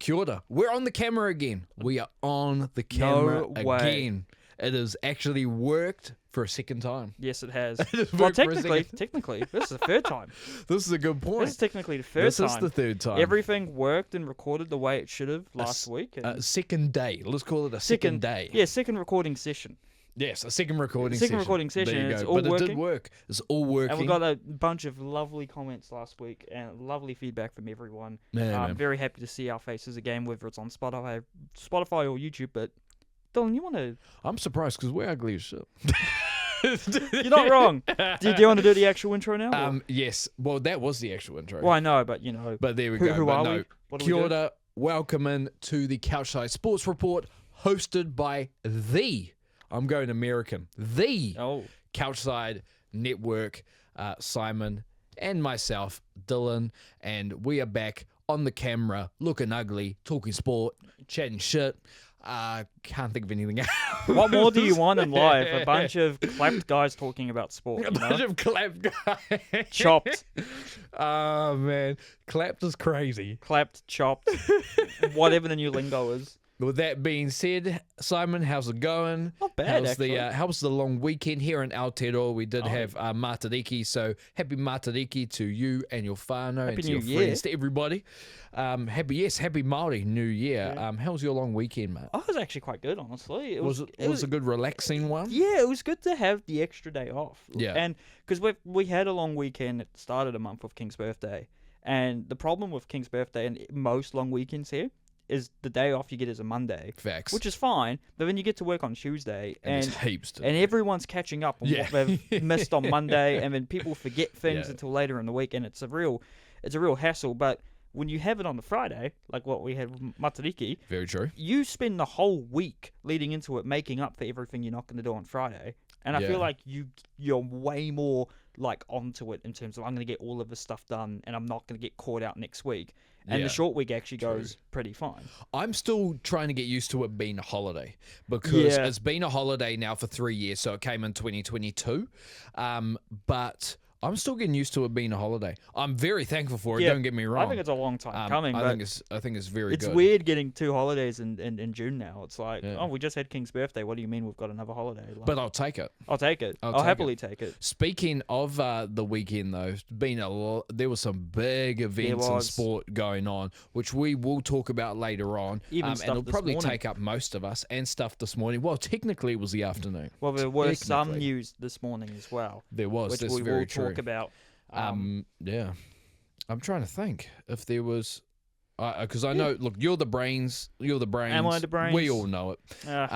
Kia ora. We're on the camera again. We are on the camera No way. again. It has actually worked for a second time. Yes, it has. has Well, worked for a technically, this is the third time. This is a good point. This is technically the third This time. is the third time. Everything worked and recorded the way it should have last week. And Second day. Let's call it a second day. Yeah, second recording session. Yes, a second recording Second session. recording session, There you and go. it's all But it did working. work. It's all working. And we got a bunch of lovely comments last week and lovely feedback from everyone. Man. Very happy to see our faces again, whether it's on Spotify or YouTube. But Dylan, you want to? I'm surprised because we're ugly as shit. You're not wrong. Do you want to do the actual intro now? or- Yes. Well, that was the actual intro. Well, I know, but But there we who, go. who But are no. we? What do Kia we do? ora. Welcome in to the CouchSide Sports Report, hosted by I'm going American, Oh, CouchSide Network, Simon and myself, Dylan, and we are back on the camera, looking ugly, talking sport, chatting shit. Can't think of anything else. what more do you want in life? A bunch of clapped guys talking about sport. A bunch of clapped guys. Chopped, Oh, man. Clapped is crazy. clapped, chopped, whatever the new lingo is. With that being said, Simon, how's it going? Not bad, How's the long weekend here in Aotearoa? We Oh. did have Matariki, so happy Matariki to you and your whānau and to New your Year. friends, to everybody. Happy Māori New Year. Yeah. How was your long weekend, mate? Oh, it was actually quite good, honestly. Was it a good relaxing one? Yeah, it was good to have the extra day off. Yeah. And because we had a long weekend at the start of the month with King's birthday. And the problem with King's birthday and most long weekends here is the day off you get is a Monday. Facts. Which is fine, but then you get to work on Tuesday. and And there's heaps to and everyone's catching up on Yeah. what they've missed on Monday, and then people forget things Yeah. until later in the week, and it's a real hassle. But when you have it on the Friday, like what we had with Matariki, Very true. you spend the whole week leading into it making up for everything you're not going to do on Friday. And I Yeah. feel like you're way more like onto it in terms of I'm going to get all of this stuff done, and I'm not going to get caught out next week. And Yeah. the short week actually goes pretty fine. I'm still trying to get used to it being a holiday because Yeah. it's been a holiday now for 3 years. So it came in 2022. But I'm still getting used to it being a holiday. I'm very thankful for it. Yeah, Don't get me wrong. I think it's a long time coming. I but think it's very it's good. weird getting 2 holidays in June now. It's like, Yeah. oh, we just had King's birthday. What do you mean we've got another holiday? Like, But I'll take it. I'll take it. I'll I'll take happily take it. Speaking of the weekend, though, there was some big events in was. sport going on, which we will talk about later on. Even and stuff it'll this probably morning. take up most of us and stuff this morning. Well, technically, it was the afternoon. Well, there was some Technically. news this morning as well, There was. which That's we very will true. talk about. Yeah. I'm trying to think if there was, because I know. Look, you're the brains. You're the brains. Am I the brains? We all know it. Uh,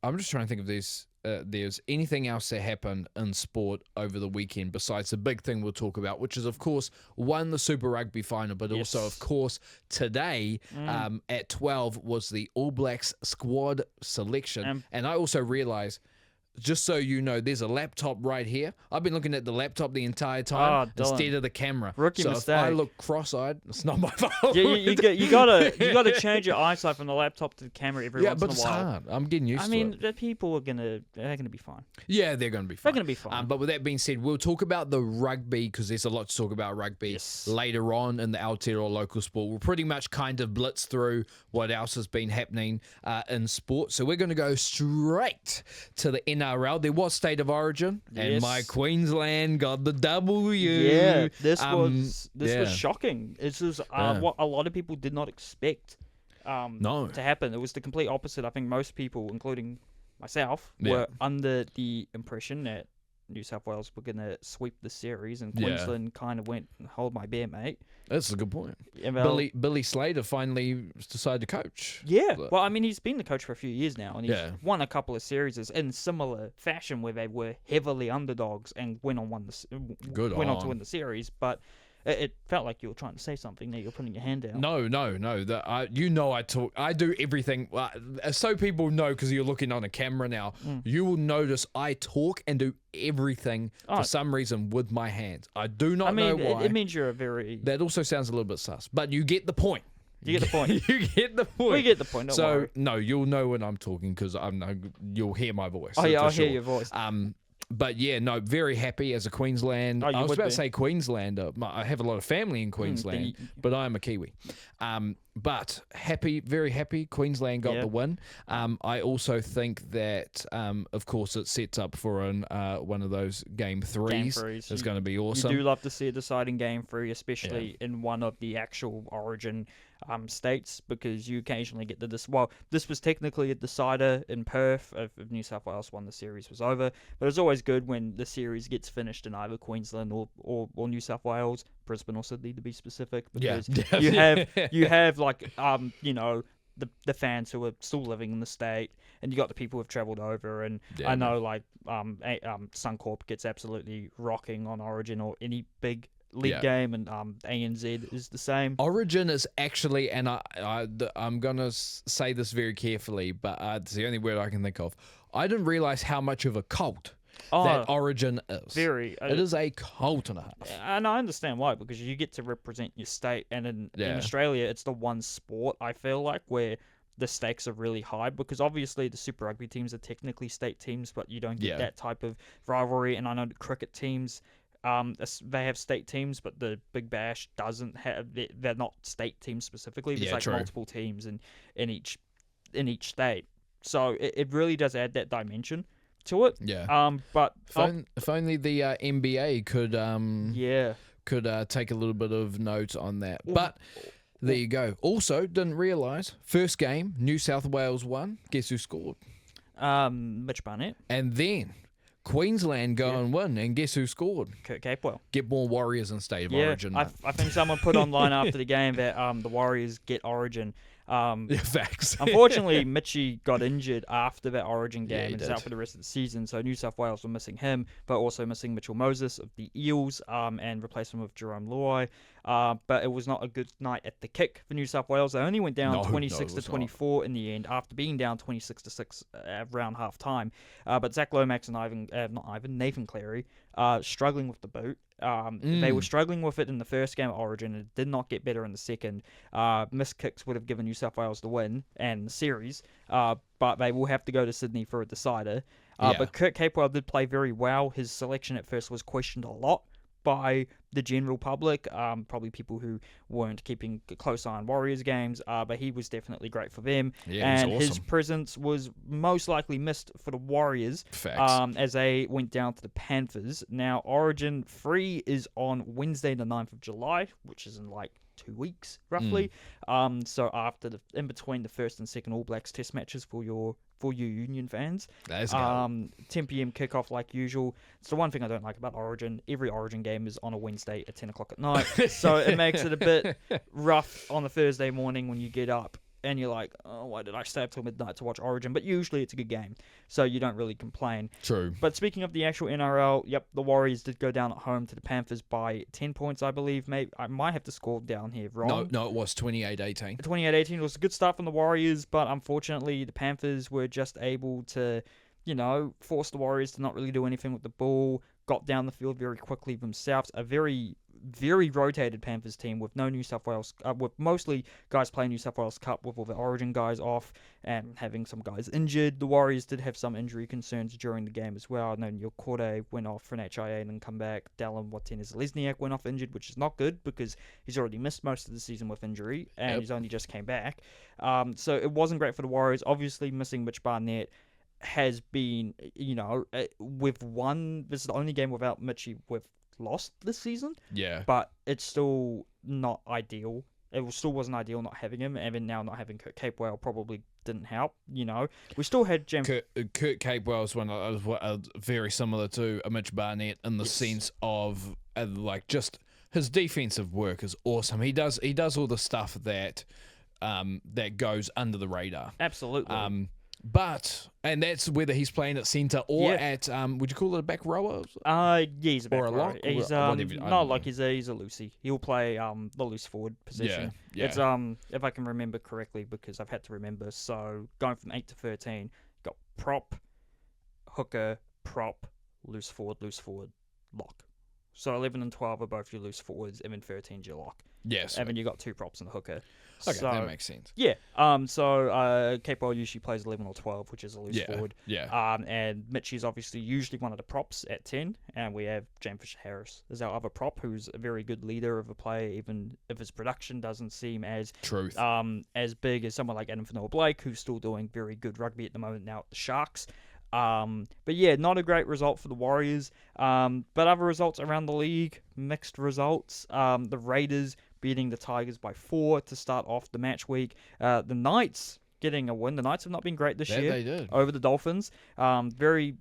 I'm just trying to think if there's anything else that happened in sport over the weekend besides the big thing we'll talk about, which is of course the Super Rugby final, but also Yes. of course today at 12 was the All Blacks squad selection, and I also realised. Just so you know, there's a laptop right here. I've been looking at the laptop the entire time Dylan. instead of the camera. Rookie so mistake. if I look cross-eyed, it's not my fault. you gotta change your eyesight from the laptop to the camera every once but in a it's while. hard. I'm getting used I to mean, it. the people they're gonna be fine. Yeah, they're going to be fine. They're gonna be fine. But with that being said, we'll talk about the rugby because there's a lot to talk about rugby Yes. later on in the Aotearoa local sport. We'll pretty much kind of blitz through what else has been happening in sport. So we're going to go straight to the NRL. There was State of Origin, and Yes. my Queensland got the W. Yeah, this yeah. was shocking. This was what a lot of people did not expect No. to happen. It was the complete opposite. I think most people, including myself, Yeah. were under the impression that New South Wales were going to sweep the series, and Yeah. Queensland kind of went, hold my beer, mate. That's a good point. Yeah, well, Billy Slater finally decided to coach. yeah, But- well, I mean, he's been the coach for a few years now, and he's Yeah. won a couple of series in similar fashion where they were heavily underdogs and went on Good on to on. win the series. But it felt like you were trying to say something there. You're putting your hand down. No. I talk. I do everything. So people know because you're looking on a camera now. You will notice I talk and do everything for some reason with my hands. I do not I mean, know why. it means you're a very. That also sounds a little bit sus, but you get the point. You get the point. You get the point. We get the point. Don't so worry. no, you'll know when I'm talking because you'll hear my voice. Oh yeah, for I'll sure. hear your voice. But yeah, no, very happy as a Queensland. Oh, you I was would about be. to say Queenslander. I have a lot of family in Queensland, but I am a Kiwi. But very happy, Queensland got Yeah. the win. I also think that, of course, it sets up for one of those game threes. It's going to be awesome. You do love to see a deciding game three, especially in one of the actual origin states, because you occasionally get this was technically a decider in Perth. If New South Wales won, the series was over. But it's always good when the series gets finished in either Queensland or New South Wales, Brisbane or Sydney to be specific, because you have like the fans who are still living in the state, and you got the people who've travelled over, and I know like Suncorp gets absolutely rocking on Origin or any big league game, and ANZ is the same. Origin is actually, and I'm gonna say this very carefully, but it's the only word I can think of. I didn't realize how much of a cult that Origin is. It is a cult and a half. And I understand why, because you get to represent your state, and in Australia, it's the one sport, I feel like, where the stakes are really high, because obviously the Super Rugby teams are technically state teams, but you don't get that type of rivalry. And I know the cricket teams, they have state teams, but the Big Bash doesn't have. They're not state teams specifically. There's multiple teams in each state, so it really does add that dimension to it. But if only the NBA could take a little bit of note on that. But there you go. Also, didn't realise first game New South Wales won. Guess who scored? Mitch Barnett. And then Queensland go and win, and guess who scored? Kurt Capewell. Get more Warriors in State of Origin. I think someone put online after the game that the Warriors get Origin. Facts. Unfortunately, Mitchie got injured after that Origin game and is out for the rest of the season, so New South Wales were missing him, but also missing Mitchell Moses of the Eels, and replaced him with Jerome Luai. But it was not a good night at the kick for New South Wales. They only went down 26-24 in the end, after being down 26-6 around half time. But Zach Lomax and Nathan Cleary struggling with the boot. They were struggling with it in the first game at Origin. It did not get better in the second. Missed kicks would have given New South Wales the win and the series, but they will have to go to Sydney for a decider. But Kurt Capewell did play very well. His selection at first was questioned a lot by the general public, probably people who weren't keeping a close eye on Warriors games, but he was definitely great for them. And his presence was most likely missed for the Warriors as they went down to the Panthers. Now, Origin 3 is on Wednesday the 9th of July, which is in like 2 weeks, roughly. So in between the first and second All Blacks test matches for you Union fans. 10 p.m. kickoff like usual. It's the one thing I don't like about Origin. Every Origin game is on a Wednesday at 10 o'clock at night. So it makes it a bit rough on the Thursday morning when you get up and you're like, oh, why did I stay up till midnight to watch Origin? But usually it's a good game, so you don't really complain. True. But speaking of the actual NRL, the Warriors did go down at home to the Panthers by 10 points, I believe. Maybe I might have to score down here wrong. No, it was 28-18. 28-18 was a good start from the Warriors, but unfortunately the Panthers were just able to, force the Warriors to not really do anything with the ball, got down the field very quickly themselves. A very, very rotated Panthers team with no New South Wales, with mostly guys playing New South Wales Cup with all the Origin guys off and having some guys injured. The Warriors did have some injury concerns during the game as well. I know Neil Corday went off for an HIA and then come back. Dallin Watene-Zelezniak went off injured, which is not good because he's already missed most of the season with injury and he's only just came back. So it wasn't great for the Warriors. Obviously missing Mitch Barnett has been, we've won. This is the only game without Mitchie we've lost this season. Yeah. But it's still not ideal. It still wasn't ideal not having him, and then now not having Kurt Capewell probably didn't help. We still had Kurt Capewell was one very similar to Mitch Barnett in the sense of just his defensive work is awesome. He does all the stuff that goes under the radar. Absolutely. And that's whether he's playing at centre or at, would you call it a back rower? He's a back or a rower. lock. He's he's a loosey. He'll play the loose forward position. Yeah. It's if I can remember correctly, because I've had to remember. So going from 8 to 13, got prop, hooker, prop, loose forward, lock. So 11 and 12 are both your loose forwards, and then 13's your lock. Yes. And then you got 2 props and a hooker. Okay, that makes sense. Yeah. Cape World usually plays 11 or 12, which is a loose forward. Yeah. And Mitchie's obviously usually one of the props at 10, and we have James Fisher-Harris as our other prop, who's a very good leader of a play, even if his production doesn't seem as big as someone like Adam Fanua-Blake, who's still doing very good rugby at the moment now at the Sharks. But yeah, not a great result for the Warriors. But other results around the league, mixed results. The Raiders beating the Tigers by 4 to start off the match week. The Knights getting a win. The Knights have not been great this year. They did. Over the Dolphins. Very,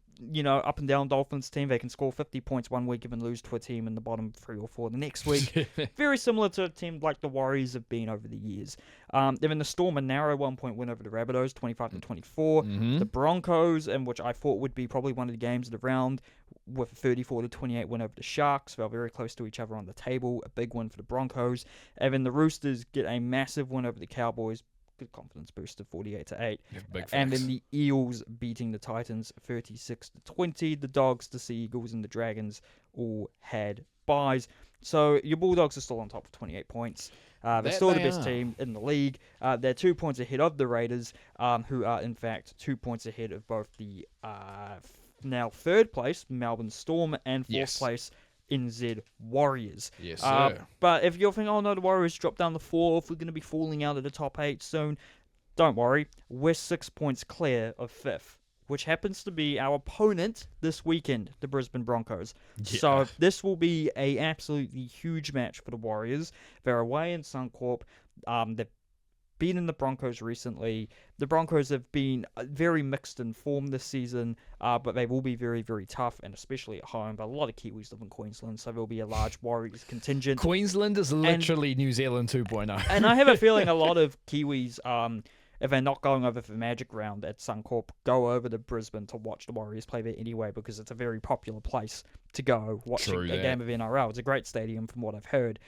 up and down Dolphins team. They can score 50 points one week and then lose to a team in the bottom 3 or 4 the next week. Very similar to a team like the Warriors have been over the years. Then the Storm, a narrow 1-point win over the Rabbitohs, 25-24. The Broncos, and which I thought would be probably one of the games of the round, with a 34-28 win over the Sharks. They're very close to each other on the table. A big win for the Broncos. And then the Roosters get a massive win over the Cowboys. Good confidence boost of 48-8. And then the Eels beating the Titans 36-20. The Dogs, the Sea Eagles, and the Dragons all had byes. So your Bulldogs are still on top of 28 points. They're still the best team in the league. They're 2 points ahead of the Raiders, who are in fact 2 points ahead of both the now third place Melbourne Storm and fourth place NZ Warriors. Yes, sir. But if you're thinking, oh no, the Warriors dropped down to 4th, we're going to be falling out of the top 8 soon, don't worry. We're 6 points clear of 5th, which happens to be our opponent this weekend, the Brisbane Broncos. Yeah. So this will be a absolutely huge match for the Warriors. They're away in Suncorp. They've beaten the Broncos recently. The Broncos have been very mixed in form this season, but they will be very, very tough, and especially at home. But a lot of Kiwis live in Queensland, so there'll be a large Warriors contingent. Queensland is literally New Zealand 2.0. And I have a feeling a lot of Kiwis, if they're not going over for the Magic Round at Suncorp, go over to Brisbane to watch the Warriors play there anyway, because it's a very popular place to go watching a game of NRL. It's a great stadium from what I've heard.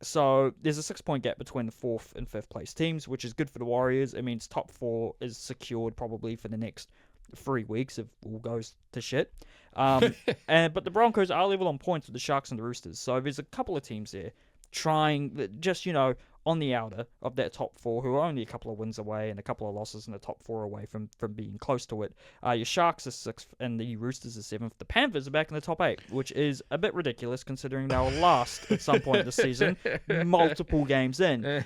So there's a 6-point gap between the 4th and 5th place teams, which is good for the Warriors. It means top 4 is secured probably for the next 3 weeks if all goes to shit. But the Broncos are level on points with the Sharks and the Roosters. So there's a couple of teams there trying, just, on the outer of that top 4, who are only a couple of wins away and a couple of losses in the top 4 away from being close to it. Your Sharks are 6th and the Roosters are 7th. The Panthers are back in the top 8, which is a bit ridiculous considering they were last at some point this season, multiple games in.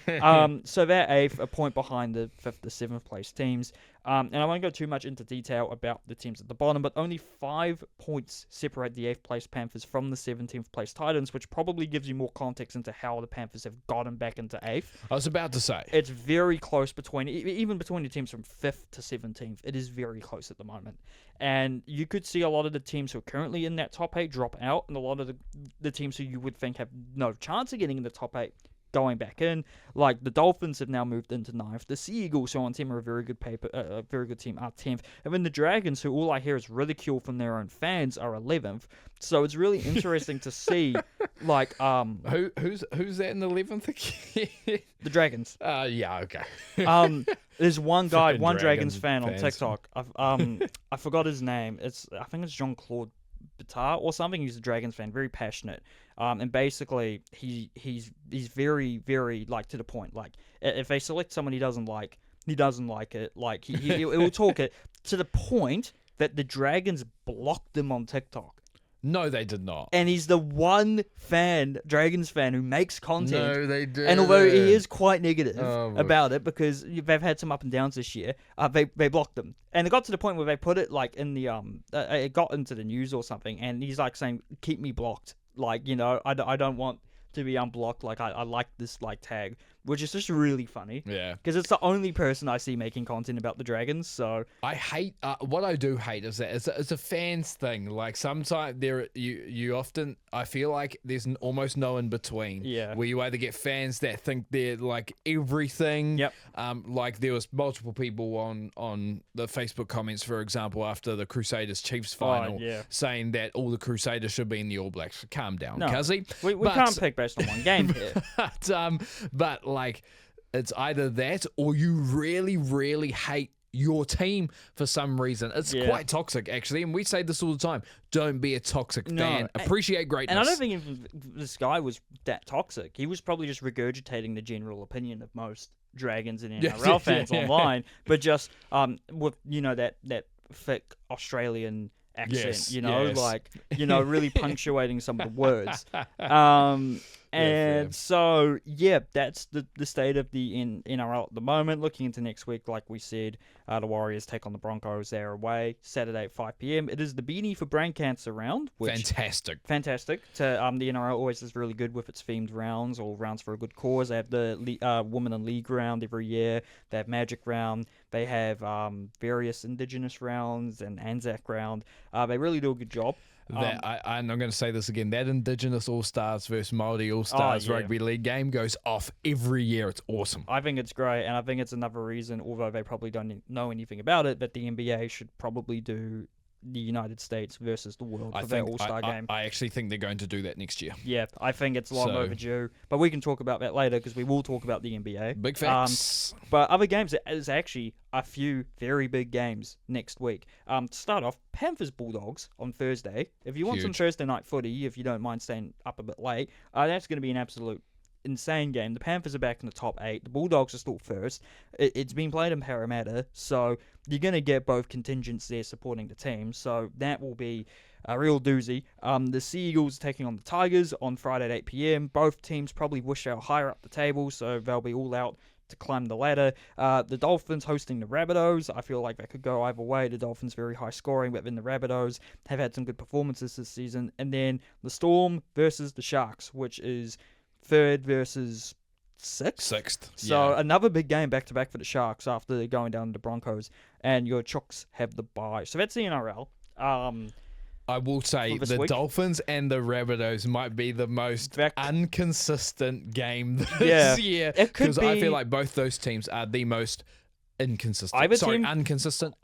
So they're 8th, a point behind the 5th to 7th place teams. And I won't go too much into detail about the teams at the bottom, but only 5 points separate the 8th place Panthers from the 17th place Titans, which probably gives you more context into how the Panthers have gotten back into 8th. I was about to say. It's very close even between the teams from 5th to 17th. It is very close at the moment. And you could see a lot of the teams who are currently in that top 8 drop out, and a lot of the teams who you would think have no chance of getting in the top 8 going back in. Like the Dolphins have now moved into 9th. The Sea Eagles, who on team are a very good team, are 10th. And then the Dragons, who all I hear is ridicule from their own fans, are 11th. So it's really interesting to see, who's that in the 11th again? The Dragons. Yeah, okay. There's one guy, one Dragons fans fan on TikTok. I forgot his name. I think it's Jean-Claude Bitar or something. He's a Dragons fan, very passionate. And basically, he's very, very to the point. Like if they select someone he doesn't like it. Like he will talk it to the point that the Dragons blocked him on TikTok. No, they did not. And he's the one Dragons fan, who makes content. No, they did. And although he is quite negative about it, because they've had some up and downs this year, they blocked him. And it got to the point where they put it in the it got into the news or something, and he's saying, "Keep me blocked." I don't want to be unblocked. I like this tag, which is just really funny. Yeah. Because it's the only person I see making content about the Dragons. So I hate what I do hate is that it's a fans thing. Like sometimes you often, I feel like there's almost no in between. Yeah. Where you either get fans that think they're everything. Yep. Like there was multiple people on the Facebook comments, for example, after the Crusaders Chiefs final, saying that all the Crusaders should be in the All Blacks. Calm down, Cuzzy. We can't pick based on one game here. But it's either that or you really, really hate your team for some reason. It's quite toxic, actually, and we say this all the time. Don't be a toxic fan. Appreciate greatness. And I don't think even this guy was that toxic. He was probably just regurgitating the general opinion of most Dragons and NRL fans online, but just with that thick Australian accent, really punctuating some of the words. So that's the state of the NRL at the moment. Looking into next week, like we said, the Warriors take on the Broncos. They're away Saturday at 5 p.m. It is the Beanie for Brain Cancer round. Fantastic. The NRL always is really good with its themed rounds or rounds for a good cause. They have the Women in League round every year. They have Magic round. They have various Indigenous rounds and Anzac round. They really do a good job. I'm going to say this again. That Indigenous All-Stars versus Māori All-Stars rugby league game goes off every year. It's awesome. I think it's great, and I think it's another reason, although they probably don't know anything about it, that the NBA should probably do the United States versus the world for their All-Star game. I actually think they're going to do that next year. Yeah, I think it's long overdue. But we can talk about that later because we will talk about the NBA. Big facts. But other games, there's actually a few very big games next week. To start off, Panthers Bulldogs on Thursday. If you want some Thursday night footy, if you don't mind staying up a bit late, that's going to be an absolute insane game. The Panthers are back in the top 8. The Bulldogs are still first. It's been played in Parramatta, so you're going to get both contingents there supporting the team. So that will be a real doozy. The Sea Eagles taking on the Tigers on Friday at 8 p.m. Both teams probably wish they were higher up the table, so they'll be all out to climb the ladder. The Dolphins hosting the Rabbitohs. I feel like that could go either way. The Dolphins very high scoring, but then the Rabbitohs have had some good performances this season. And then the Storm versus the Sharks, which is 3rd versus 6th. So another big game back-to-back for the Sharks after going down to the Broncos. And your Chooks have the bye. So that's the NRL. I will say the Dolphins and the Rabbitohs might be the most inconsistent game this year. Because I feel like both those teams are the most inconsistent. Inconsistent.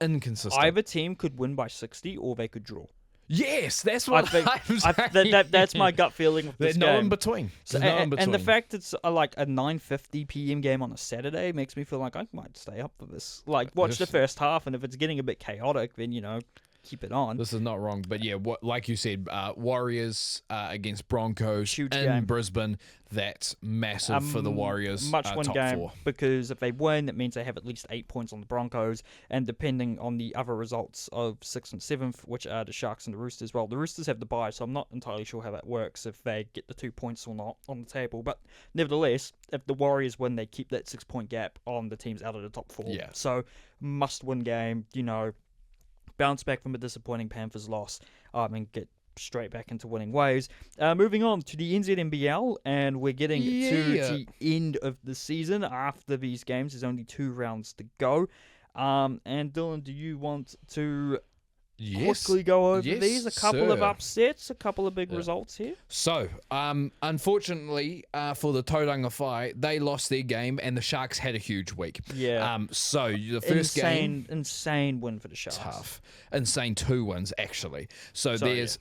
Either team could win by 60 or they could draw. Yes, that's what I'm saying. That's my gut feeling with this game. There's no in between. And the fact it's like a 9:50 p.m. game on a Saturday makes me feel like I might stay up for this. Like, watch the first half, and if it's getting a bit chaotic, then, keep it on. This is not wrong. But yeah, like you said, Warriors against Broncos Huge in game. Brisbane. That's massive for the Warriors. Must-win top game 4. because if they win, it means they have at least 8 points on the Broncos. And depending on the other results of 6th and 7th, which are the Sharks and the Roosters, well, the Roosters have the bye, so I'm not entirely sure how that works if they get the 2 points or not on the table. But nevertheless, if the Warriors win, they keep that 6-point gap on the teams out of the top 4. Yeah. So must-win game, bounce back from a disappointing Panthers loss and get straight back into winning ways. Moving on to the NZNBL, and we're getting to the end of the season. After these games, there's only 2 rounds to go. And Dylan, do you want to quickly go over these? A couple of upsets, a couple of big results here. So, unfortunately for the Tauranga Whai, they lost their game and the Sharks had a huge week. Yeah. So the first game, insane win for the Sharks. Tough, insane 2 wins actually. So there's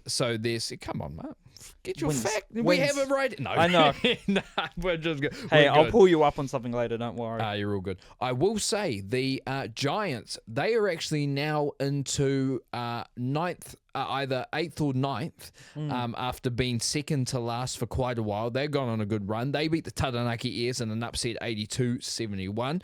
come on, mate. Get your fact. We have it right. No, I know. We're just good. Hey, I'll pull you up on something later. Don't worry. You're all good. I will say the Giants. They are actually now into 9th, either 8th or 9th, after being second to last for quite a while. They've gone on a good run. They beat the Taranaki Airs in an upset 82-71.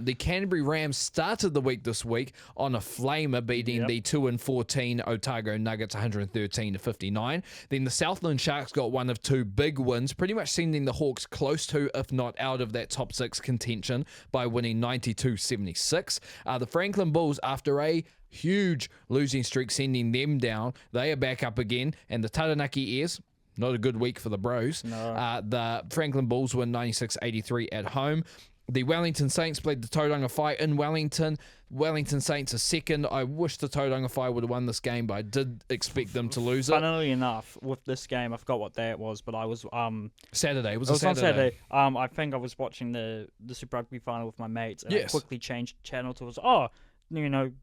The Canterbury Rams started the week this week on a flamer, beating the 2-14 Otago Nuggets 113-59. Then the Southland Sharks got one of 2 big wins, pretty much sending the Hawks close to, if not out of that top 6 contention by winning 92-76. The Franklin Bulls, after a huge losing streak sending them down, they are back up again, and the Taranaki Airs, not a good week for the Bros. No. The Franklin Bulls win 96-83 at home. The Wellington Saints played the Tauranga Whai in Wellington. Wellington Saints are second. I wish the Tauranga Whai would have won this game, but I did expect them to lose it. Funnily enough, with this game, I forgot what day it was, but I was Saturday. It was on Saturday. I think I was watching the Super Rugby final with my mates, and I quickly changed channel to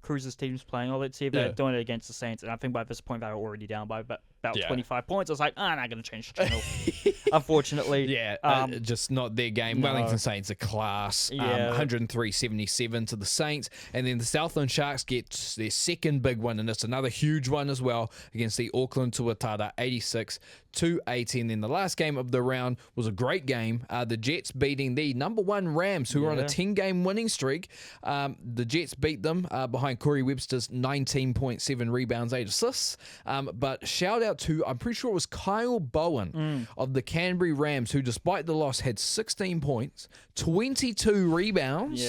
Cruz's team's playing. Oh, let's see if they're doing it against the Saints. And I think by this point they were already down by about 25 points. I was like, I'm not going to change the channel. Unfortunately. Just not their game. No. Wellington Saints are class. 103-77 to the Saints. And then the Southland Sharks get their second big one, and it's another huge one as well against the Auckland Tuatara, 86-80. And then the last game of the round was a great game. The Jets beating the number one Rams, who were on a 10-game winning streak. The Jets beat them behind Corey Webster's 19.7 rebounds, 8 assists. But shout out to, I'm pretty sure it was Kyle Bowen of the Canterbury Rams, who despite the loss had 16 points, 22 rebounds,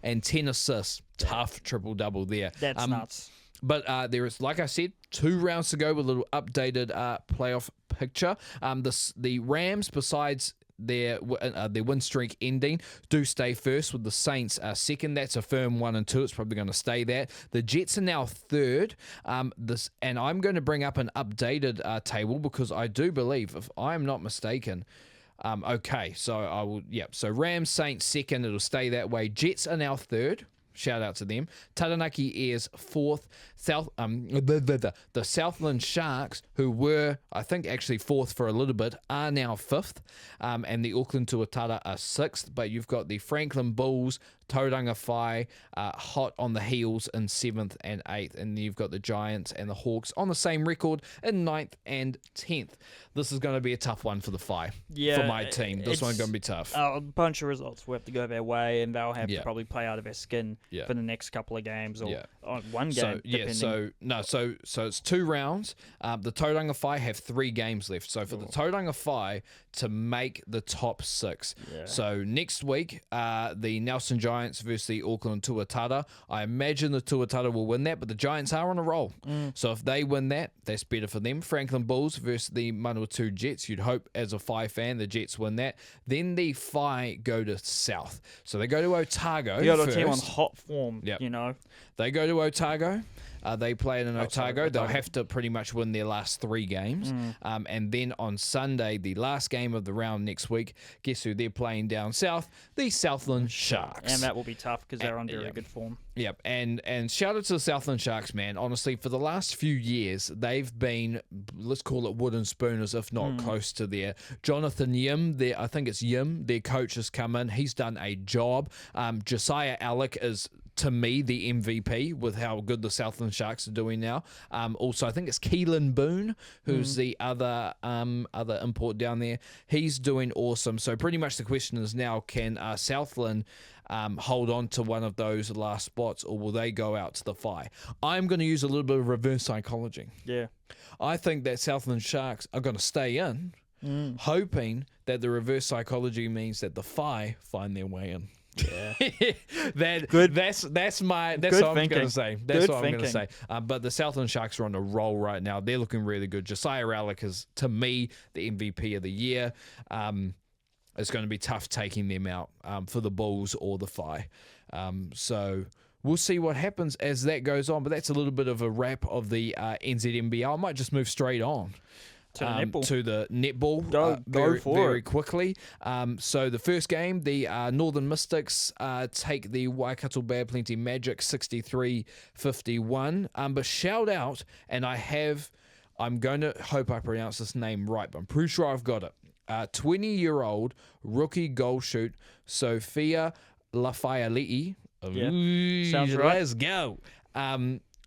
and 10 assists. Tough triple-double there. That's nuts. But there is, like I said, 2 rounds to go with a little updated playoff picture. The Rams, besides their win streak ending, do stay first, with the Saints second. That's a firm 1 and 2. It's probably going to stay that. The Jets are now third. And I'm going to bring up an updated table, because I do believe, if I'm not mistaken, so I will. So Rams, Saints second. It'll stay that way. Jets are now third. Shout out to them. Taranaki Airs fourth. The Southland Sharks, who were, I think, actually fourth for a little bit, are now fifth. And the Auckland Tuatara are sixth. But you've got the Franklin Bulls, Tauranga Whai, hot on the heels in 7th and 8th. And you've got the Giants and the Hawks on the same record in 9th and 10th. This is going to be a tough one for the Whai, for my team. This one's going to be tough. A bunch of results will have to go their way, and they'll have to probably play out of their skin for the next couple of games, or one game, depending. So it's 2 rounds. The Tauranga Whai have 3 games left. So for the Tauranga Whai to make the top 6. So next week, the Nelson Giants versus the Auckland Tuatara. I imagine the Tuatara will win that, but the Giants are on a roll. So if they win that, that's better for them. Franklin Bulls versus the Manawatu Jets. You'd hope, as a Whai fan, the Jets win that. Then the Whai go to South. So they go to Otago You got first. a team on hot form, They go to Otago. They play in Otago. They'll have to pretty much win their last 3 games. And then on Sunday, the last game of the round next week, guess who they're playing down south? The Southland Sharks. And that will be tough, because they're under really good form. Yep, and shout out to the Southland Sharks, man. Honestly, for the last few years, they've been, let's call it wooden spooners, if not close to there. Jonathan Yim, I think it's Yim, their coach, has come in. He's done a job. Josiah Alec is, to me, the MVP with how good the Southland Sharks are doing now. Also, I think it's Keelan Boone, who's the other import down there. He's doing awesome. So pretty much the question is now, can Southland hold on to one of those last spots, or will they go out to the Whai? I'm going to use a little bit of reverse psychology. Yeah. I think that Southland Sharks are going to stay in, hoping that the reverse psychology means that the Whai find their way in. Yeah, That's what I'm going to say. That's what I'm going to say. But the Southland Sharks are on a roll right now. They're looking really good. Josiah Alec is, to me, the MVP of the year. It's going to be tough taking them out for the Bulls or the Whai. So we'll see what happens as that goes on. But that's a little bit of a wrap of the NZNBL. I might just move straight on to the netball very quickly. So the first game, the Northern Mystics take the Waikato Bad Plenty Magic 63-51. But shout out, and I'm going to hope I pronounce this name right, but I'm pretty sure I've got it. 20-year-old rookie goal shoot Sophia Lafayette. Sounds right. Let's go.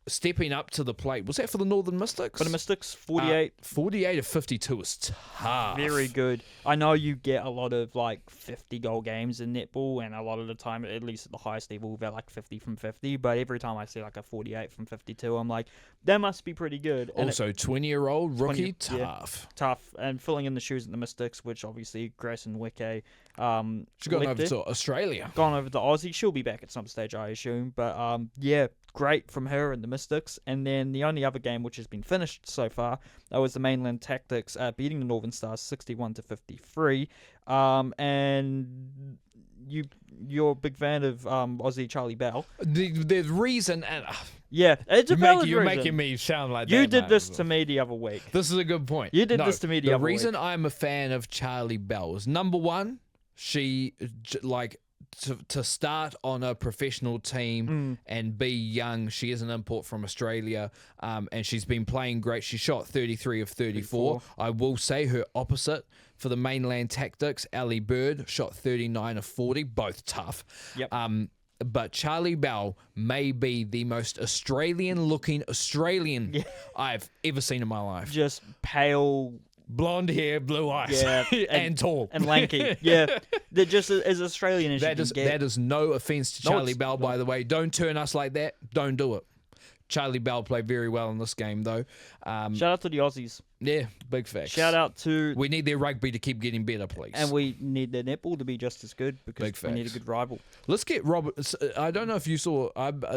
Stepping up to the plate. Was that for the Northern Mystics? For the Mystics, 48. 48 of 52 is tough. Very good. I know you get a lot of 50-goal games in netball, and a lot of the time, at least at the highest level, they're 50 from 50. But every time I see a 48 from 52, I'm like, that must be pretty good. And also, 20-year-old rookie, tough. Yeah, tough. And filling in the shoes at the Mystics, which obviously Grayson Wicke. She's gone over to Australia. Gone over to Aussie. She'll be back at some stage, I assume. But great from her and the Mystics. And then the only other game which has been finished so far, that was the Mainland Tactics beating the Northern Stars 61-53. And you're a big fan of Aussie Charlie Bell. The reason... it's a valid reason. You're making me sound like that. You did this to me the other week. This is a good point. You did this to me the other week. The reason I'm a fan of Charlie Bell is, number one, she, to start on a professional team and be young. She is an import from Australia, and she's been playing great. She shot 33 of 34. I will say her opposite for the mainland Tactics, Ali Bird, shot 39 of 40, both tough. Yep. But Charlie Bell may be the most Australian-looking Australian I've ever seen in my life. Just pale, blonde hair, blue eyes, and tall and lanky. Yeah, they're just as Australian as you can get. That is no offense to Charlie Bell, by the way. Don't turn us like that. Don't do it. Charlie Bell played very well in this game, though. Shout out to the Aussies. Yeah, big facts. Shout out to... We need their rugby to keep getting better, please. And we need their netball to be just as good because we need a good rival. Let's get Robert... I don't know if you saw...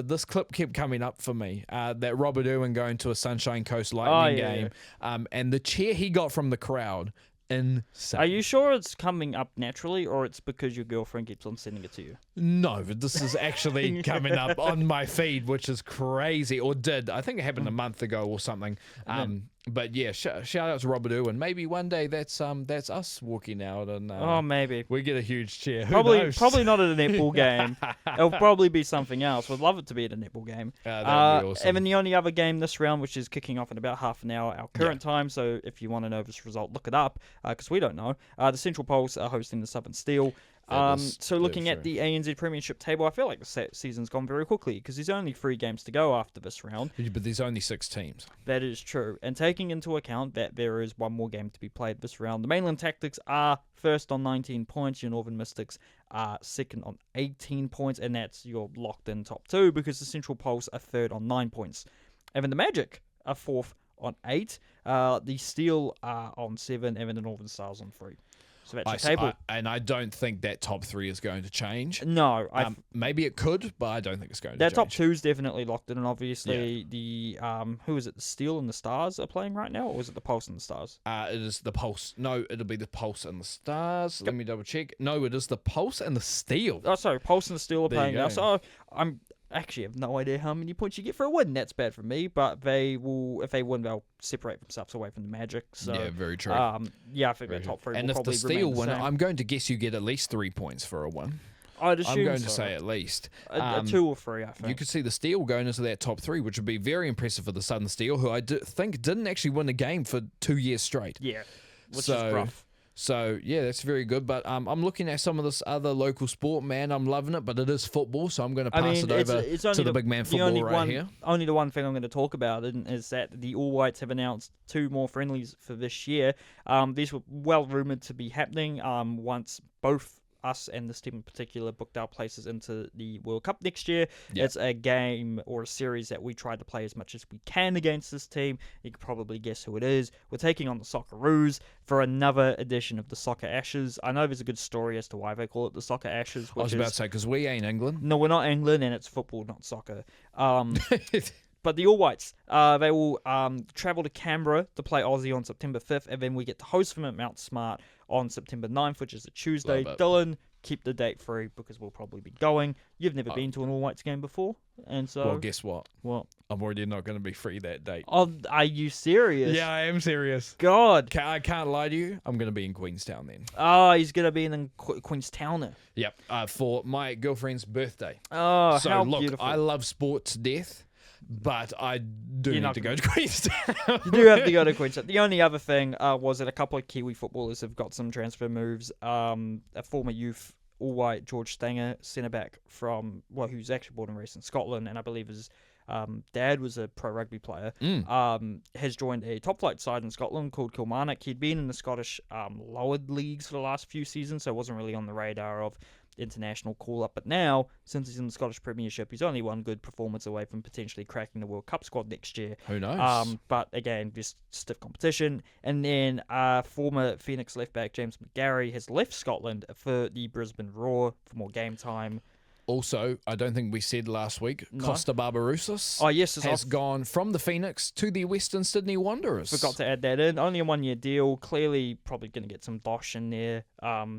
this clip kept coming up for me. That Robert Irwin going to a Sunshine Coast Lightning game. Yeah. And the cheer he got from the crowd... Insane. Are you sure it's coming up naturally, or it's because your girlfriend keeps on sending it to you? No, but this is actually coming up on my feed, which is crazy. Or did. I think it happened a month ago or something. But yeah, shout out to Robert Irwin. Maybe one day that's us walking out and maybe we get a huge cheer. Probably not at a netball game. It'll probably be something else. We'd love it to be at a netball game. That'd be awesome. And then the only other game this round, which is kicking off in about half an hour our current time. So if you want to know this result, look it up because we don't know. The Central Pulse are hosting the Southern Steel. So looking at the ANZ Premiership table, I feel like the season's gone very quickly because there's only 3 games to go after this round. But there's only 6 teams. That is true. And taking into account that there is one more game to be played this round, the Mainland Tactics are first on 19 points. Your Northern Mystics are second on 18 points. And that's your locked-in top 2 because the Central Pulse are third on 9 points. And then the Magic are fourth on 8. The Steel are on 7. And then the Northern Stars on 3. So that's your table. And I don't think that top 3 is going to change. No. Maybe it could, but I don't think it's going to change. That top 2 is definitely locked in, and obviously the who is it? The Steel and the Stars are playing right now, or is it the Pulse and the Stars? It is the Pulse. No, it'll be the Pulse and the Stars. Let me double check. No, it is the Pulse and the Steel. Oh, sorry, Pulse and the Steel are playing now. So I'm actually have no idea how many points you get for a win. That's bad for me, but they will, if they win, they'll separate themselves away from the Magic. So yeah, very true. I think the top 3 and will if probably the Steel win, same. I'm going to guess you get at least 3 points for a win. I'd assume I'm going to say at least. A 2 or 3, I think. You could see the Steel going into that top 3, which would be very impressive for the Southern Steel, who I think didn't actually win a game for 2 years straight. Yeah, which is rough. So, yeah, that's very good. But I'm looking at some of this other local sport, man. I'm loving it, but it is football, so I'm going to pass it over to the big man football here. Only the one thing I'm going to talk about is that the All Whites have announced 2 more friendlies for this year. These were well rumoured to be happening once both us and this team in particular booked our places into the World Cup next year. Yep. It's a game or a series that we try to play as much as we can against this team. You can probably guess who it is. We're taking on the Socceroos for another edition of the Soccer Ashes. I know there's a good story as to why they call it the Soccer Ashes. I was about to say, because we ain't England. No, we're not England, and it's football, not soccer. But the All Whites, they will travel to Canberra to play Aussie on September 5th, and then we get to host them at Mount Smart on September 9th, which is a Tuesday. Dylan, keep the date free because we'll probably be going. You've never been to an All Whites game before, and so... Well, guess what? What? I'm already not going to be free that date. Oh, are you serious? Yeah, I am serious. God. I can't lie to you. I'm going to be in Queenstown then. Oh, he's going to be in Queenstowner. Yep, for my girlfriend's birthday. Oh, so, how look, beautiful. I love sport to death. But I do need to go to Queenstown. You do have to go to Queenstown. The only other thing was that a couple of Kiwi footballers have got some transfer moves. A former youth all-white George Stanger, centre-back from, who's actually born and raised in Scotland, and I believe his dad was a pro rugby player, has joined a top-flight side in Scotland called Kilmarnock. He'd been in the Scottish lowered leagues for the last few seasons, so wasn't really on the radar of international call-up, but now, since he's in the Scottish Premiership, he's only one good performance away from potentially cracking the World Cup squad next year. Who knows? But again, just stiff competition. And then former Phoenix left-back James McGarry has left Scotland for the Brisbane Roar for more game time. Also, I don't think we said last week, Costa Barbarouses has gone from the Phoenix to the Western Sydney Wanderers. Forgot to add that in. Only a one-year deal. Clearly, probably going to get some dosh in there.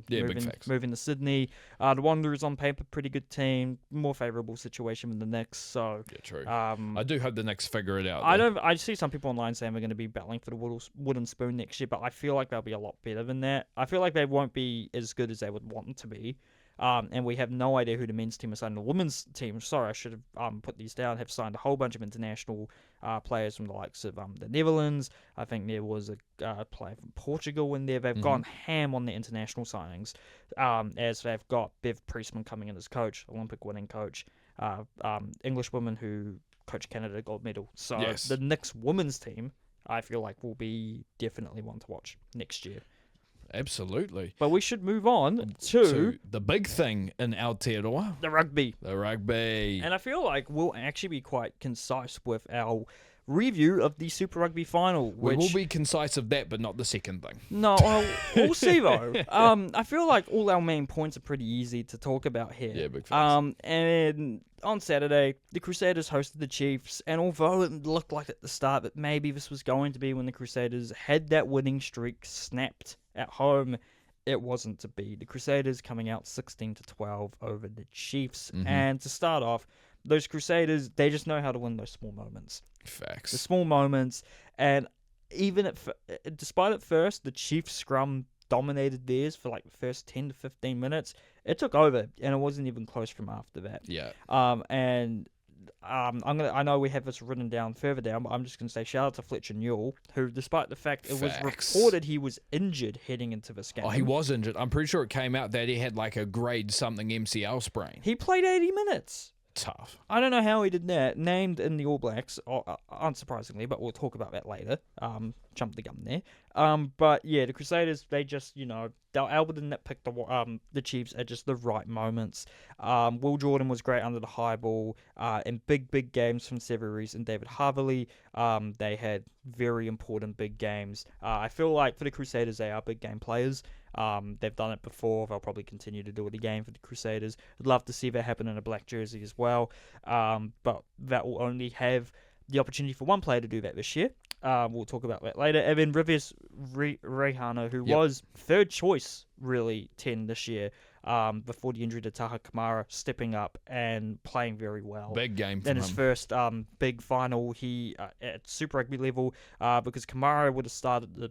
Big facts. Moving to Sydney. The Wanderers on paper, pretty good team. More favourable situation than the Knicks. So yeah, true. I do hope the Knicks figure it out. I see some people online saying they're going to be battling for the wooden spoon next year, but I feel like they'll be a lot better than that. I feel like they won't be as good as they would want them to be. and we have no idea who the men's team is signed. The women's team, sorry, I should have put these down, have signed a whole bunch of international players from the likes of the Netherlands. I think there was a player from Portugal in there. They've gone ham on the international signings, as they've got Bev Priestman coming in as coach, Olympic winning coach, English woman who coached Canada gold medal. So the next women's team, I feel like, will be definitely one to watch next year. Absolutely. But we should move on to the big thing in Aotearoa. The rugby. The rugby. And I feel like we'll actually be quite concise with our review of the Super Rugby final. We will be concise of that, but not the second thing. No, well, we'll see though. I feel like all our main points are pretty easy to talk about here. Yeah, big facts. And on Saturday, the Crusaders hosted the Chiefs, and although it looked like at the start that maybe this was going to be when the Crusaders had that winning streak snapped at home, it wasn't to be. The Crusaders coming out 16-12 over the Chiefs. And to start off, those Crusaders, they just know how to win those small moments. Facts. The small moments. And even despite at first, the Chiefs scrum dominated theirs for like the first 10 to 15 minutes. It took over, and it wasn't even close from after that. Yeah. I know we have this written down further down, but I'm just gonna say shout out to Fletcher Newell, who, despite the fact it was reported he was injured heading into this game. Oh, he was injured. I'm pretty sure it came out that he had like a grade something MCL sprain. He played 80 minutes. Tough. I don't know how he did that. Named in the All Blacks, unsurprisingly, but we'll talk about that later. Jump the gun there. But yeah, the Crusaders, they just, they were able to nitpick the Chiefs at just the right moments. Will Jordan was great under the high ball. In big games from Severies and David Haverley, they had very important big games. I feel like for the Crusaders, they are big game players. They've done it before. They'll probably continue to do it again for the Crusaders. I'd love to see that happen in a black jersey as well. But that will only have the opportunity for one player to do that this year. We'll talk about that later. And then Rivius Reihana, who was third choice, really, 10 this year, before the injury to Taha Kamara, stepping up and playing very well. Big game for in him. His first big final at Super Rugby level, because Kamara would have started the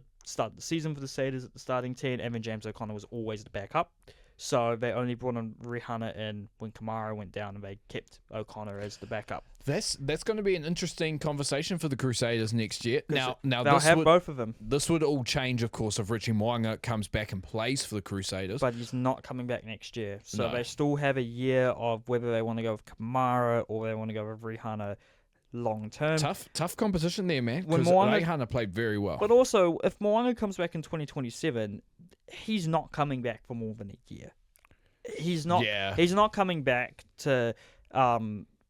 season for the Crusaders at the starting 10, and then James O'Connor was always the backup. So they only brought on Reihana in when Kamara went down, and they kept O'Connor as the backup. That's going to be an interesting conversation for the Crusaders next year. Now they'll have both of them. This would all change, of course, if Richie Mo'unga comes back and plays for the Crusaders. But he's not coming back next year. So No. they still have a year of whether they want to go with Kamara or they want to go with Reihana long term. Tough competition there, man. When Because Mo'unga- Reihana played very well. But also, if Mo'unga comes back in 2027, he's not coming back for more than a year. He's not. Yeah. He's not coming back to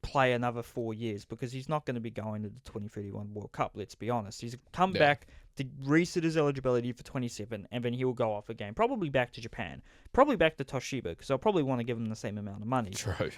play another 4 years, because he's not going to be going to the 2031 World Cup. Let's be honest. He's come back to reset his eligibility for 27, and then he will go off again. Probably back to Japan. Probably back to Toshiba, because they'll probably want to give him the same amount of money. True.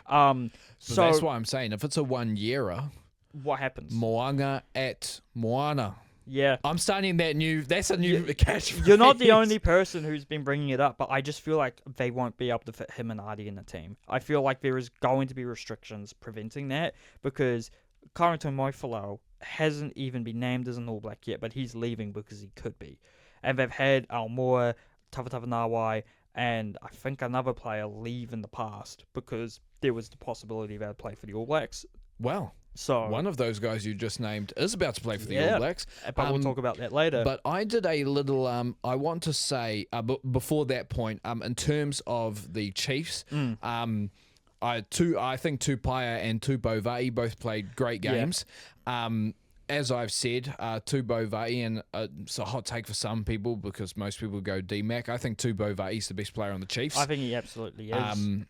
So that's why I'm saying, if it's a 1 yearer, what happens? Mo'unga at Moana. Yeah. I'm starting that's a new catchphrase. You're not the only person who's been bringing it up, but I just feel like they won't be able to fit him and Artie in the team. I feel like there is going to be restrictions preventing that, because Karanto Moifalau hasn't even been named as an All Black yet, but he's leaving because he could be. And they've had Almoa, Tawatawanawai, and I think another player leave in the past because there was the possibility they would play for the All Blacks. Well, So one of those guys you just named is about to play for the All Blacks. But we'll talk about that later. But I did a little, I want to say, before that point, in terms of the Chiefs, I think Tupaia and Tupou both played great games. As I've said, Tupou Vaa'i, and it's a hot take for some people because most people go D-Mac. I think Tupou Vaa'i is the best player on the Chiefs. I think he absolutely is.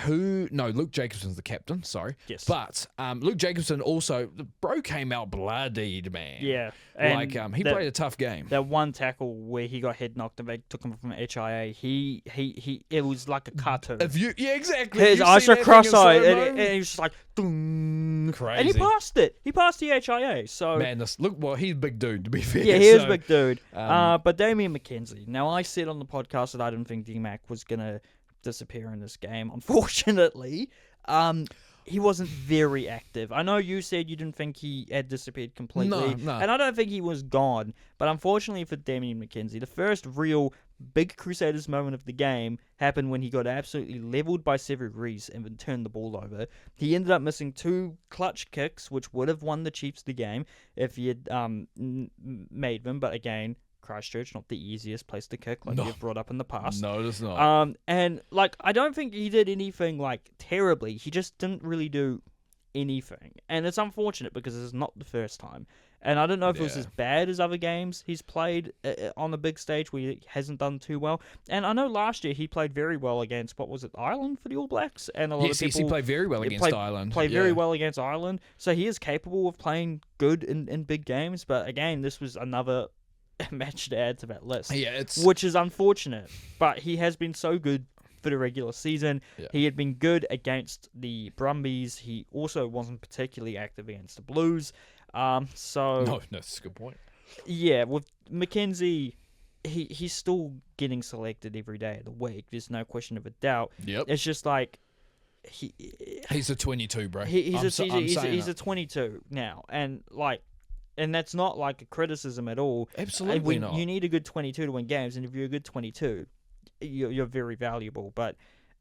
Luke Jacobson's the captain, sorry. Yes. But Luke Jacobson also, the bro came out bloodied, man. Yeah. Like, he played a tough game. That one tackle where he got head knocked and they took him from HIA, it was like a cartoon. Exactly. His eyes are cross-eyed, and he was just like, Dung. Crazy. And he passed it. He passed the HIA, so... Man, he's a big dude, to be fair. Yeah, he is a big dude. But Damien McKenzie. Now, I said on the podcast that I didn't think D-Mac was going to disappear in this game. Unfortunately, he wasn't very active. I know you said you didn't think he had disappeared completely. No. And I don't think he was gone. But unfortunately for Damien McKenzie, the first real big Crusaders moment of the game happened when he got absolutely leveled by Sevu Reece and then turned the ball over. He ended up missing 2 clutch kicks, which would have won the Chiefs the game if he had made them. But again, Christchurch, not the easiest place to kick, like you've brought up in the past. No, it's not. And like I don't think he did anything like terribly. He just didn't really do anything, and it's unfortunate because it's not the first time. And I don't know if it was as bad as other games he's played on the big stage where he hasn't done too well. And I know last year he played very well against, what was it, Ireland for the All Blacks? And a lot of people, he played very well against Ireland. Played very well against Ireland. So he is capable of playing good in big games. But again, this was another match to add to that list, which is unfortunate. But he has been so good for the regular season. He had been good against the Brumbies. He also wasn't particularly active against the Blues. No, that's a good point. Yeah, with Mackenzie, he's still getting selected every day of the week. There's no question of a doubt. Yep. It's just like he's a 22, bro. He's a 22 now, and that's not like a criticism at all. Absolutely not. You need a good 22 to win games, and if you're a good 22, you're very valuable. But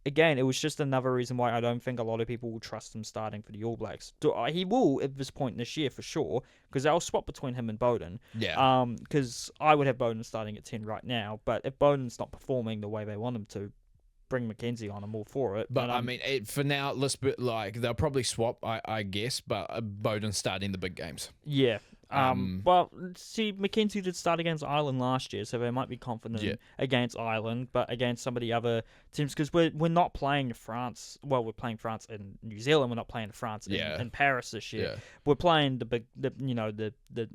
again, it was just another reason why I don't think a lot of people will trust him starting for the All Blacks. He will at this point this year for sure, because they'll swap between him and Bowden. Yeah. Because I would have Bowden starting at 10 right now, but if Bowden's not performing the way they want him to, bring Mackenzie on. I'm all for it. But I mean, for now, they'll probably swap, I guess. But Bowden's starting the big games. Yeah. Well, see, Mackenzie did start against Ireland last year, so they might be confident against Ireland, but against some of the other teams, because we're not playing France. Well, we're playing France in New Zealand. We're not playing France in Paris this year. Yeah. We're playing the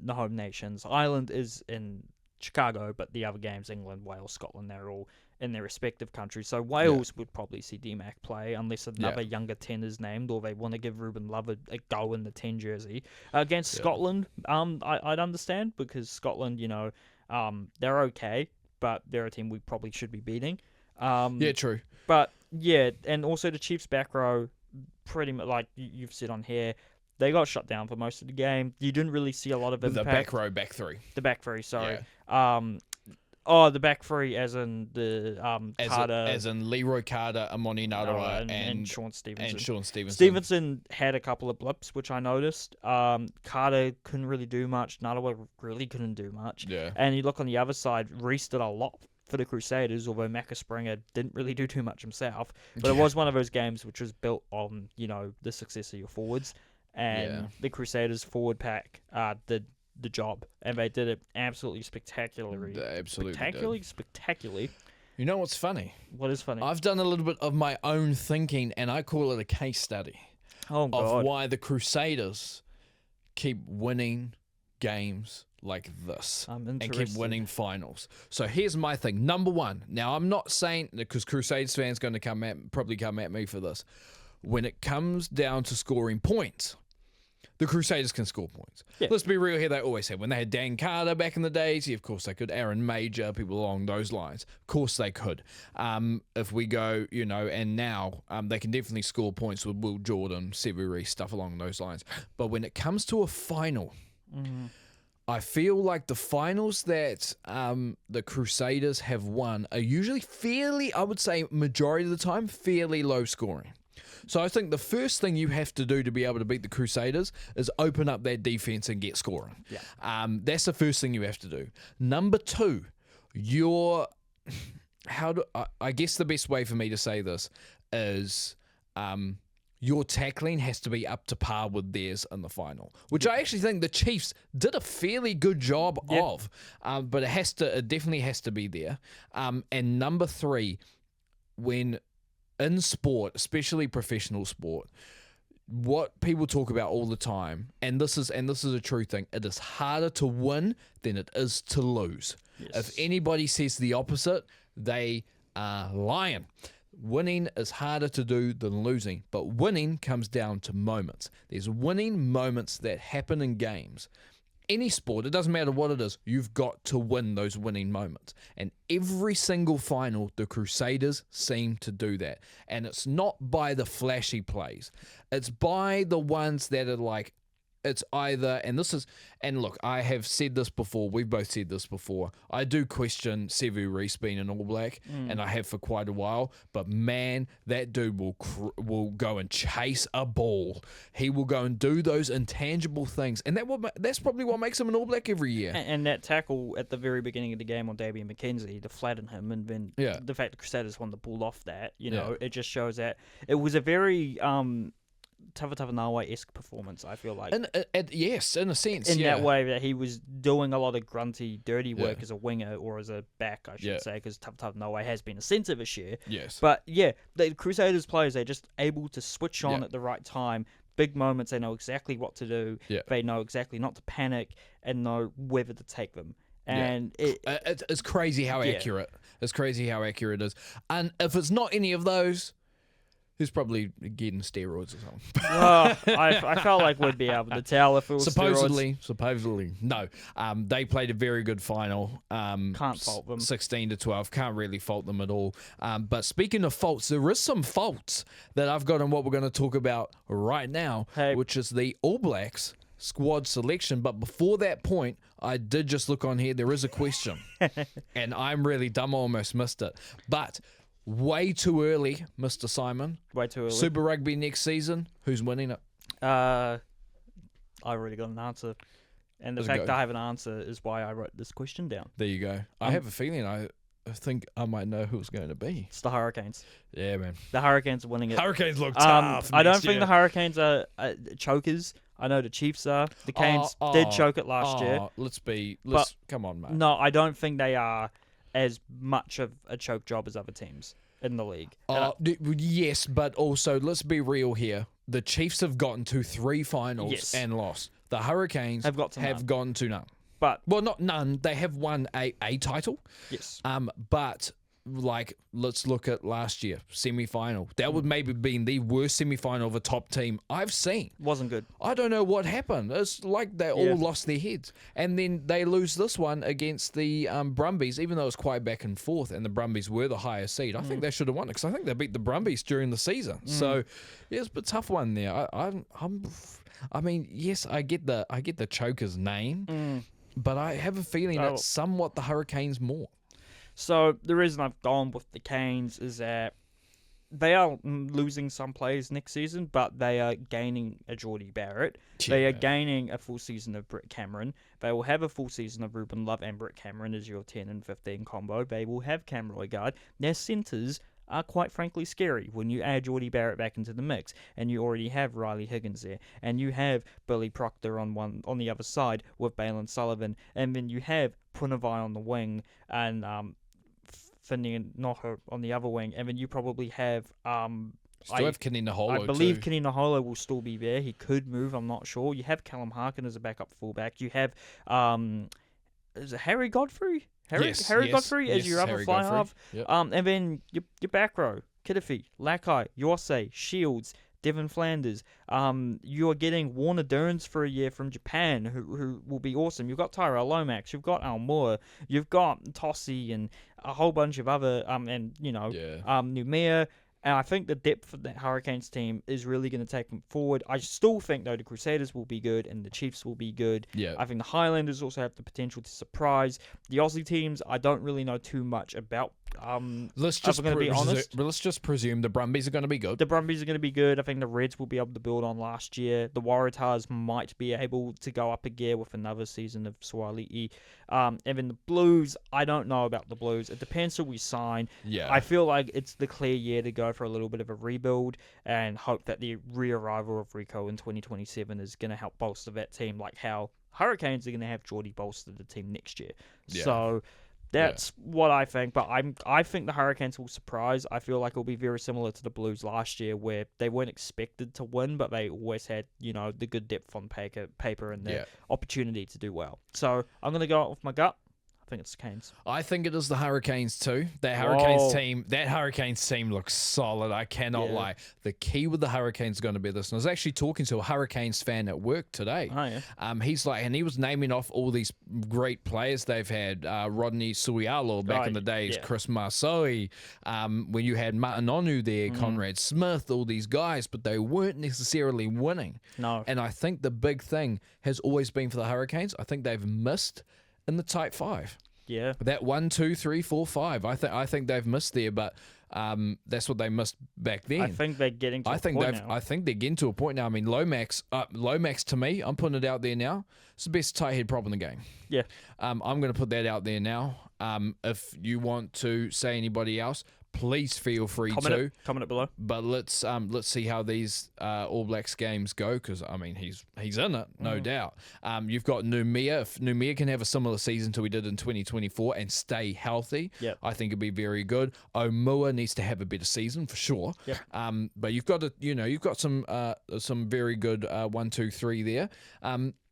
home nations. Ireland is in Chicago, but the other games, England, Wales, Scotland, they're all in their respective countries. So Wales would probably see DMAC play unless another younger 10 is named, or they want to give Ruben Love a go in the 10 jersey. Against Scotland, I'd understand, because Scotland, they're okay, but they're a team we probably should be beating. True. But yeah, and also the Chiefs back row, pretty much like you've said on here, they got shut down for most of the game. You didn't really see a lot of impact. The back row, back three. The back three, sorry. Yeah. The back three, as in the Carter, as in Leroy Carter, Amoni Narawa, and Sean Stevenson. Stevenson had a couple of blips, which I noticed. Carter couldn't really do much. Narawa really couldn't do much. Yeah. And you look on the other side, Reece did a lot for the Crusaders, although Macca Springer didn't really do too much himself. But it was one of those games which was built on the success of your forwards, and the Crusaders forward pack did the job, and they did it absolutely spectacularly. Spectacularly. You know what's funny? What is funny? I've done a little bit of my own thinking, and I call it a case study of why the Crusaders keep winning games like this and keep winning finals. So here's my thing. Number one. Now, I'm not saying, because Crusaders fans going to probably come at me for this. When it comes down to scoring points, the Crusaders can score points. Yeah. Let's be real here. They always have. When they had Dan Carter back in the days, of course they could. Aaron Major, people along those lines. Of course they could. If we go, and now they can definitely score points with Will Jordan, Sevu Reece, stuff along those lines. But when it comes to a final, I feel like the finals that the Crusaders have won are usually fairly, I would say majority of the time, fairly low scoring. So I think the first thing you have to do to be able to beat the Crusaders is open up that defense and get scoring. Yeah. That's the first thing you have to do. Number two, I guess the best way for me to say this is your tackling has to be up to par with theirs in the final, which I actually think the Chiefs did a fairly good job of, but it definitely has to be there. And number three, when in sport, especially professional sport, what people talk about all the time, and this is a true thing, it is harder to win than it is to lose. Yes. If anybody says the opposite, they are lying. Winning is harder to do than losing, but winning comes down to moments. There's winning moments that happen in games. Any sport, it doesn't matter what it is, you've got to win those winning moments. And every single final, the Crusaders seem to do that. And it's not by the flashy plays. It's by the ones that are like it's either, and look, I have said this before, we've both said this before, I do question Sevu Reece being an All Black, and I have for quite a while, but man, that dude will go and chase a ball. He will go and do those intangible things, and that's probably what makes him an All Black every year. And that tackle at the very beginning of the game on Damian McKenzie to flatten him, and then the fact the Crusaders won the ball off that, it just shows that it was a very Tavatavanawai-esque performance, I feel like. Yes, in a sense. In that way that he was doing a lot of grunty, dirty work as a winger or as a back, I should say, because Tavatavanawai has been a centre this year. Yes. But the Crusaders players, they're just able to switch on at the right time. Big moments, they know exactly what to do. Yeah. They know exactly not to panic and know whether to take them. And it's crazy how accurate. It's crazy how accurate it is. And if it's not any of those, he's probably getting steroids or something. Well, I felt like we'd be able to tell if it was steroids. Supposedly. No. They played a very good final. Can't fault them. 16-12. Can't really fault them at all. But speaking of faults, there is some faults that I've got in what we're going to talk about right now, which is the All Blacks squad selection. But before that point, I did just look on here. There is a question. And I'm really dumb. I almost missed it. But way too early, Mr. Simon. Way too early. Super Rugby next season. Who's winning it? I already got an answer. And the fact I have an answer is why I wrote this question down. There you go. I have a feeling I think I might know who it's going to be. It's the Hurricanes. Yeah, man. The Hurricanes are winning it. Hurricanes look tough. I don't think the Hurricanes are chokers. I know the Chiefs are. The Canes did choke it last year. Come on, mate. No, I don't think they are as much of a choke job as other teams in the league. Yes, but also, let's be real here. The Chiefs have gotten to 3 finals and lost. The Hurricanes have gone to none. Well, not none. They have won a title. Yes. But let's look at last year, semi-final. That would maybe been the worst semi-final of a top team I've seen. Wasn't good. I don't know what happened. It's like they all lost their heads. And then they lose this one against the Brumbies, even though it was quite back and forth, and the Brumbies were the higher seed. I think they should have won it, because I think they beat the Brumbies during the season. So, it's a tough one there. I mean, yes, I get the choker's name, but I have a feeling it's somewhat the Hurricanes more. So the reason I've gone with the Canes is that they are losing some players next season, but they are gaining a Geordie Barrett. Yeah. They are gaining a full season of Brett Cameron. They will have a full season of Ruben Love and Brett Cameron as your 10 and 15 combo. They will have Cam Roigard. Their centres are quite frankly scary when you add Geordie Barrett back into the mix, and you already have Riley Higgins there, and you have Billy Proctor on the other side with Balin Sullivan, and then you have Punavai on the wing, and Finney and Noho on the other wing, and then you probably have still have Kenny Naholo. I believe Kenny Naholo will still be there. He could move, I'm not sure. You have Callum Harkin as a backup fullback. You have is it Harry Godfrey? Harry Godfrey as your other fly half. Yep. And then your back row, Kiddifi, Lakai, Yosei, Shields, Devin Flanders. You are getting Warner Durns for a year from Japan, who will be awesome. You've got Tyrell Lomax, you've got Al Moore, you've got Tossi and a whole bunch of other Numea. And I think the depth of the Hurricanes team is really going to take them forward. I still think, though, the Crusaders will be good and the Chiefs will be good. Yeah. I think the Highlanders also have the potential to surprise. The Aussie teams, I don't really know too much about. Let's just presume the Brumbies are going to be good. The Brumbies are going to be good. I think the Reds will be able to build on last year. The Waratahs might be able to go up a gear with another season of Swali'i. And then the Blues, I don't know about the Blues. It depends who we sign. Yeah. I feel like it's the clear year to go for a little bit of a rebuild and hope that the re-arrival of Rico in 2027 is going to help bolster that team, like how Hurricanes are going to have Geordie bolster the team next year. Yeah. So that's what I think, but I think the Hurricanes will surprise. I feel like it'll be very similar to the Blues last year, where they weren't expected to win, but they always had, the good depth on paper and the opportunity to do well. So I'm going to go out with my gut. I think it's the Canes. I think it is the Hurricanes too. That Hurricanes team looks solid. I cannot lie. The key with the Hurricanes is going to be this. And I was actually talking to a Hurricanes fan at work today. Oh, yeah. He's like, and he was naming off all these great players they've had. Rodney Suialo back in the days, Chris Marsoi. When you had Matanonu there, Conrad Smith, all these guys, but they weren't necessarily winning. No. And I think the big thing has always been for the Hurricanes. I think they've missed in the tight five. Yeah. That 1, 2, 3, 4, 5. I think they've missed there, but that's what they missed back then. I think they're getting to a point now. I think they're getting to a point now. I mean, Lomax to me, I'm putting it out there now. It's the best tight head prop in the game. Yeah. I'm going to put that out there now. If you want to say anybody else, please feel free to comment it below. But let's see how these All Blacks games go, because I mean he's in it, no doubt. You've got Numia. If Numia can have a similar season to he did in 2024 and stay healthy, I think it'd be very good. Omua needs to have a better season for sure. But you've got some very good 1, 2, 3 there.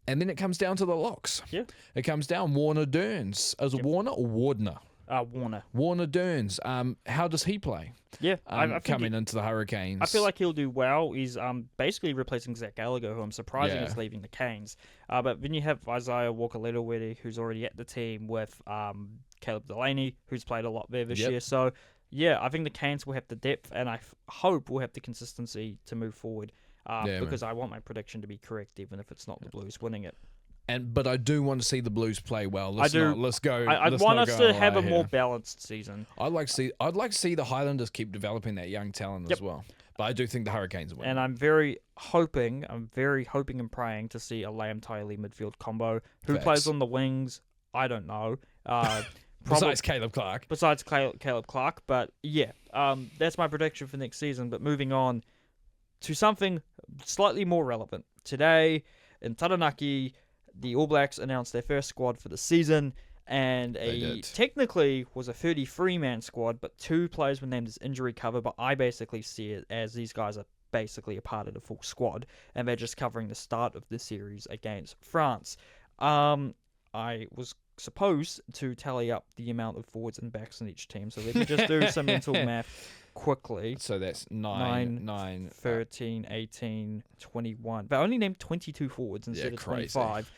And then it comes down to the locks. Yeah. It comes down Warner Derns. Is it Warner or Wardner? Warner. Warner Derns. How does he play? Yeah, coming into the Hurricanes. I feel like he'll do well. He's basically replacing Zach Gallagher, who I'm surprising is leaving the Canes. But then you have Isaiah Walker-Littlewhite, who's already at the team, with Caleb Delaney, who's played a lot there this year. So, yeah, I think the Canes will have the depth, and I hope we'll have the consistency to move forward. Because I want my prediction to be correct, even if it's not the Blues winning it. But I do want to see the Blues play well. Let's go. I want us to have a more balanced season. I'd like to see the Highlanders keep developing that young talent as well. But I do think the Hurricanes will. And I'm very hoping and praying to see a Liam-Tylee midfield combo. Who plays on the wings? I don't know. Besides Caleb Clark. Caleb Clark. But yeah, that's my prediction for next season. But moving on to something slightly more relevant. Today in Taranaki, the All Blacks announced their first squad for the season, and technically was a 33-man squad, but 2 players were named as injury cover, but I basically see it as these guys are basically a part of the full squad, and they're just covering the start of the series against France. I was supposed to tally up the amount of forwards and backs in each team, so let me just do some mental math quickly. So that's 9, 13, 18, 21. They only named 22 forwards instead of 25.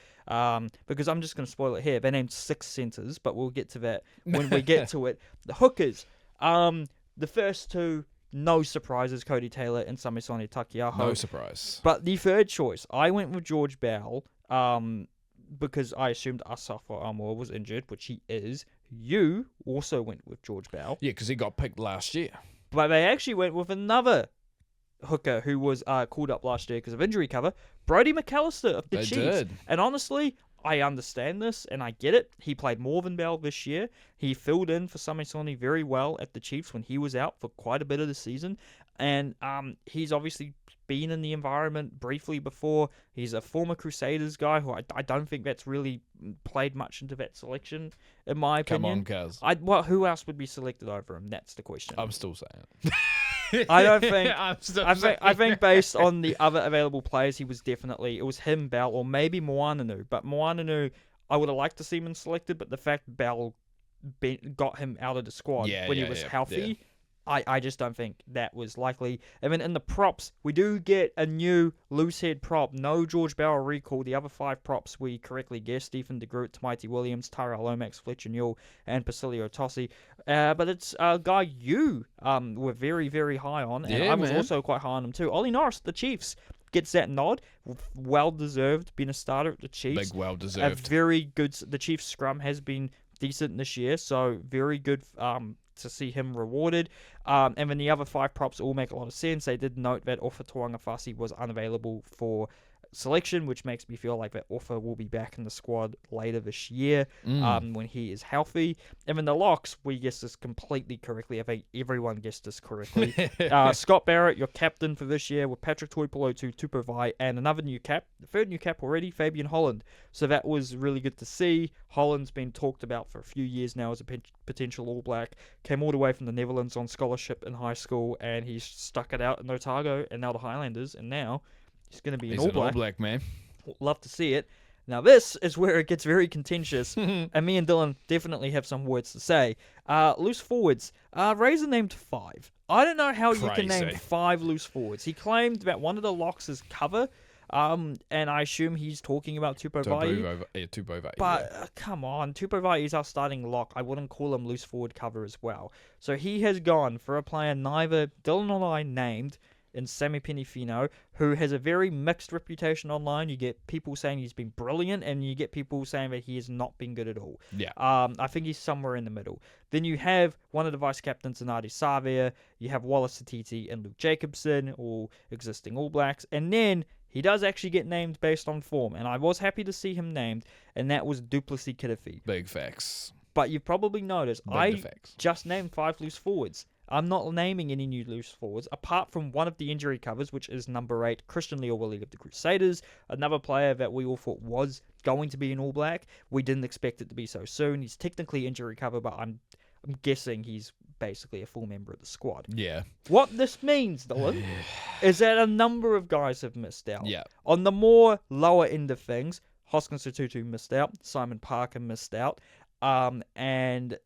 Because I'm just going to spoil it here. They named 6 centres, but we'll get to that when we get to it. The hookers. The first 2, no surprises, Cody Taylor and Samisoni Takiaho. No surprise. But the third choice, I went with George Bell, because I assumed Asafa Amoa was injured, which he is. You also went with George Bell. Yeah, because he got picked last year. But they actually went with another hooker who was called up last year because of injury cover, Brodie McAllister of the Chiefs. Did. And honestly, I understand this and I get it. He played more than Bell this year. He filled in for Samisoni very well at the Chiefs when he was out for quite a bit of the season. And he's obviously been in the environment briefly before. He's a former Crusaders guy who I don't think that's really played much into that selection, in my opinion. Come on, Kaz. Who else would be selected over him? That's the question. I'm still saying it. I don't think. I think based on the other available players, it was him, Bell, or maybe Moananu. But Moananu, I would have liked to see him selected, but the fact Bell got him out of the squad when he was healthy. I just don't think that was likely. And then in the props, we do get a new loose head prop. No George Bell recall. The other 5 props we correctly guessed: Stephen de Groot, Tamaiti Williams, Tyrell Lomax, Fletcher Newell, and Pasilio Tossi. But it's a guy you were very, very high on. And I was also quite high on him too. Ollie Norris, the Chiefs, gets that nod. Well-deserved, being a starter at the Chiefs. Big well-deserved. Very good. The Chiefs scrum has been decent this year, so very good to see him rewarded. And then the other 5 props all make a lot of sense. They did note that Ofa Tuangafasi was unavailable for selection, which makes me feel like that Ofa will be back in the squad later this year when he is healthy. And then the locks, we guessed this completely correctly. I think everyone guessed this correctly. Scott Barrett, your captain for this year, with Patrick Tuipulotu, Tupuvai, and another new cap, the third new cap already, Fabian Holland. So that was really good to see. Holland's been talked about for a few years now as a potential All Black. Came all the way from the Netherlands on scholarship in high school, and he's stuck it out in Otago and now the Highlanders, and now he's going to be an All Black. All Black, man. Love to see it. Now, this is where it gets very contentious, and me and Dylan definitely have some words to say. Loose forwards. Razor named 5. I don't know how you can name 5 loose forwards. He claimed that one of the locks is cover, and I assume he's talking about Tupou Vaa'i. Tupou Vaa'i. But come on, Tupou Vaa'i is our starting lock. I wouldn't call him loose forward cover as well. So he has gone for a player neither Dylan or I named in Sammy Penifino, who has a very mixed reputation online. You get people saying he's been brilliant, and you get people saying that he has not been good at all. Yeah. I think he's somewhere in the middle. Then you have one of the vice captains, Anadi Savia. You have Wallace Satiti and Luke Jacobson, all existing All Blacks. And then he does actually get named based on form, and I was happy to see him named, and that was Duplessis Kirifi. Big facts. But you've probably noticed just named 5 loose forwards. I'm not naming any new loose forwards, apart from one of the injury covers, which is number 8, Christian Leawilli of the Crusaders, another player that we all thought was going to be an All Black. We didn't expect it to be so soon. He's technically injury cover, but I'm guessing he's basically a full member of the squad. Yeah. What this means, Dylan, is that a number of guys have missed out. Yeah. On the more lower end of things, Hoskins Tutu missed out, Simon Parker missed out, and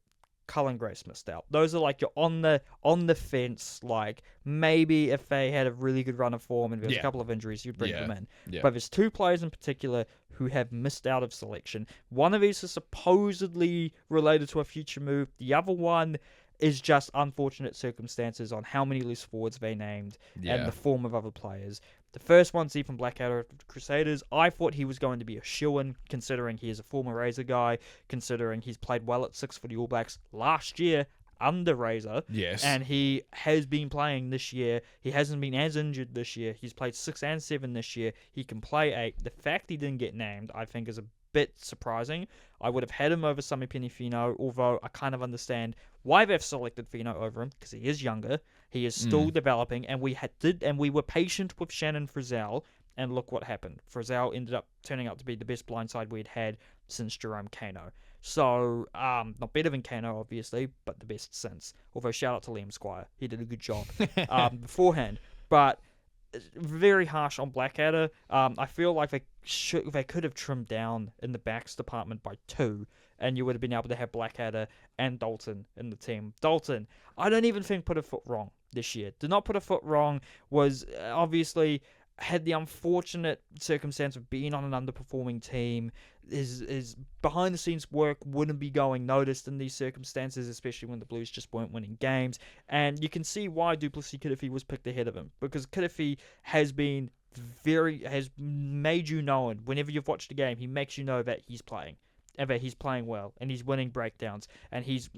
Cullen Grace missed out. Those are like you're on the fence. Like maybe if they had a really good run of form and there's a couple of injuries, you'd bring them in. Yeah. But there's 2 players in particular who have missed out of selection. One of these is supposedly related to a future move. The other one is just unfortunate circumstances on how many loose forwards they named and the form of other players. The first one's Ethan Blackadder of the Crusaders. I thought he was going to be a shoo-in, considering he is a former Razor guy, considering he's played well at 6 for the All Blacks last year under Razor. Yes. And he has been playing this year. He hasn't been as injured this year. He's played 6 and 7 this year. He can play 8. The fact he didn't get named, I think, is a bit surprising. I would have had him over Sami Penifino, although I kind of understand why they've selected Fino over him, because he is younger, he is still developing, and we were patient with Shannon Frizzell, and look what happened. Frizzell ended up turning out to be the best blindside we'd had since Jerome Kano. So, not better than Kano, obviously, but the best since. Although, shout out to Liam Squire. He did a good job beforehand. But very harsh on Blackadder. I feel like they could have trimmed down in the backs department by 2, and you would have been able to have Blackadder and Dalton in the team. Dalton, I don't even think put a foot wrong this year. Did not put a foot wrong, was obviously had the unfortunate circumstance of being on an underperforming team. His behind-the-scenes work wouldn't be going noticed in these circumstances, especially when the Blues just weren't winning games. And you can see why Duplessis Kirifi was picked ahead of him, because Kirifi has made you known. Whenever you've watched a game, he makes you know that he's playing, and that he's playing well, and he's winning breakdowns, and he's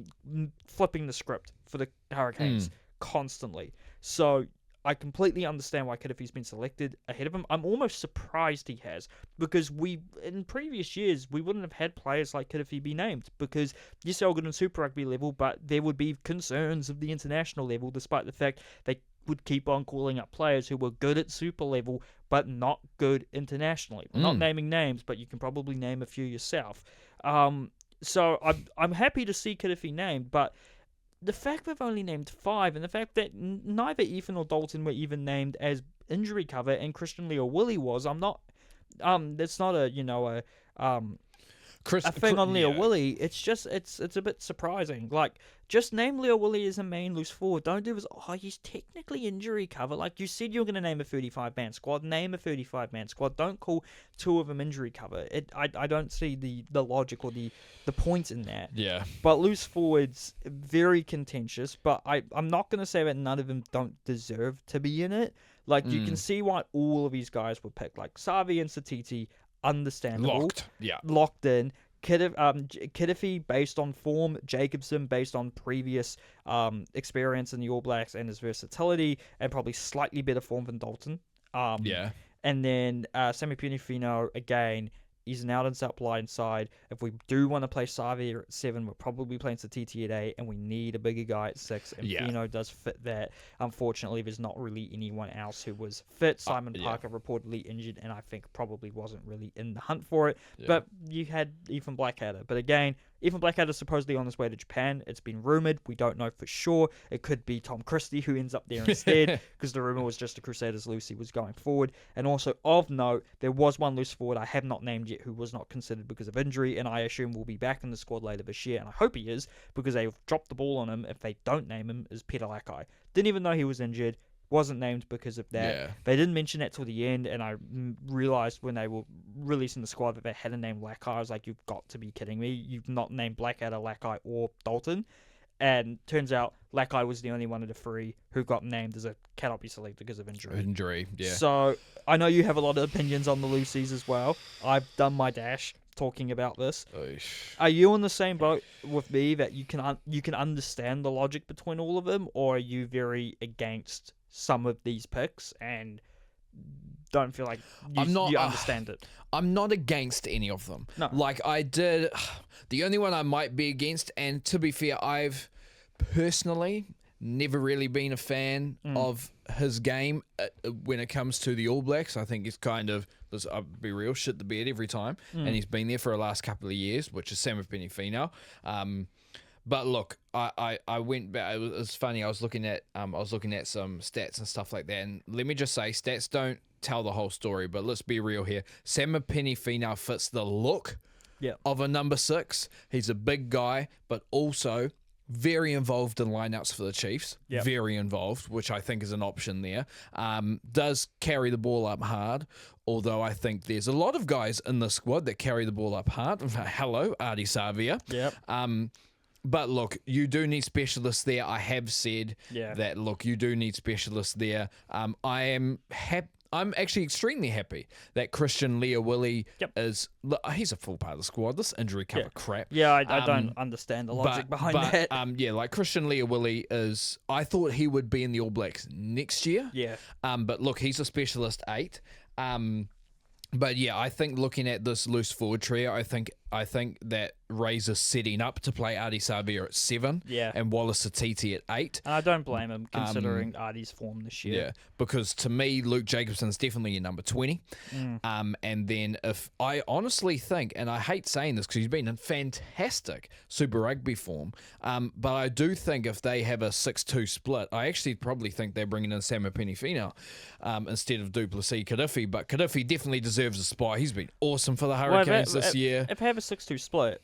flipping the script for the Hurricanes constantly. So I completely understand why Kirifi's been selected ahead of him. I'm almost surprised he has, because in previous years, we wouldn't have had players like Kirifi be named, because yes, they're good on Super Rugby level, but there would be concerns of the international level, despite the fact they would keep on calling up players who were good at super level, but not good internationally. We're not naming names, but you can probably name a few yourself. So I'm happy to see Kirifi named, but the fact they've only named 5, and the fact that neither Ethan or Dalton were even named as injury cover, and Christian Leawilli was, I'm not. That's not a thing on Leawilli. It's just it's a bit surprising. Like, just name Leawilli as a main loose forward. Don't do this. Oh, he's technically injury cover. Like you said, you're going to name a 35-man squad. Name a 35-man squad. Don't call 2 of them injury cover. I don't see the logic or the points in that. Yeah. But loose forwards, very contentious. But I'm not going to say that none of them don't deserve to be in it. Like, you can see why all of these guys were picked. Like, Savi and Satiti, understandable. Locked in. Kirifi based on form, Jacobson based on previous experience in the All Blacks and his versatility, and probably slightly better form than Dalton. And then Sami Penifino, again, he's an out and out blind side. If we do want to play Savi at 7, we're probably playing Satiti at 8, and we need a bigger guy at 6. And Fino does fit that. Unfortunately, there's not really anyone else who was fit. Simon Parker reportedly injured, and I think probably wasn't really in the hunt for it. But you had Ethan Blackadder. But again, Ethan Blackadder is supposedly on his way to Japan. It's been rumoured. We don't know for sure. It could be Tom Christie who ends up there instead, because the rumour was just the Crusaders Lucy was going forward. And also, of note, there was one loose forward I have not named yet, Target, who was not considered because of injury, and I assume will be back in the squad later this year, and I hope he is, because they've dropped the ball on him if they don't name him, is Peter Lakai. Didn't even know he was injured, wasn't named because of that. Yeah. They didn't mention that till the end, and I realised when they were releasing the squad that they hadn't named Lakai. I was like, you've got to be kidding me. You've not named Blackadder, Lakai, or Dalton. And turns out Lakai was the only one of the three who got named as a cannot be selected because of injury. Yeah. So I know you have a lot of opinions on the Lucies as well. I've done my dash talking about this. Oosh. Are you on the same boat with me that you can understand the logic between all of them, or are you very against some of these picks and don't feel like you understand it? I'm not against any of them. No. Like I did, the only one I might be against, and to be fair, I've personally never really been a fan of his game when it comes to the All Blacks. I think he's kind of, I'll be real, shit the bed every time, and he's been there for the last couple of years, which is Sam Penifino. But look, I went back. It was funny. I was looking at some stats and stuff like that. And let me just say, stats don't tell the whole story. But let's be real here. Sam Penifino fits the look of a number 6. He's a big guy, but also very involved in lineouts for the Chiefs. Yep. Very involved, which I think is an option there. Does carry the ball up hard. Although I think there's a lot of guys in the squad that carry the ball up hard. Hello, Ardie Savia. Yep. But look, you do need specialists there. I have said that, look, you do need specialists there. I'm actually extremely happy that Christian Leawilli is... Look, he's a full part of the squad. This injury cover crap. Yeah, I don't understand the logic behind that. Like Christian Leawilli is... I thought he would be in the All Blacks next year. Yeah. But look, he's a specialist 8. But yeah, I think looking at this loose forward trio, I think that Razor's setting up to play Ardie Savia at 7 and Wallace Atiti at 8. And I don't blame him, considering Ardie's form this year. Yeah, because to me, Luke Jacobson's definitely your number 20. And then if I honestly think, and I hate saying this because he's been in fantastic Super Rugby form, but I do think if they have a 6-2 split, I actually probably think they're bringing in Sam Penifino instead of Duplessis Kadhafi. But Kadhafi definitely deserves a spot. He's been awesome for the Hurricanes this year. If they have a 6-2 split,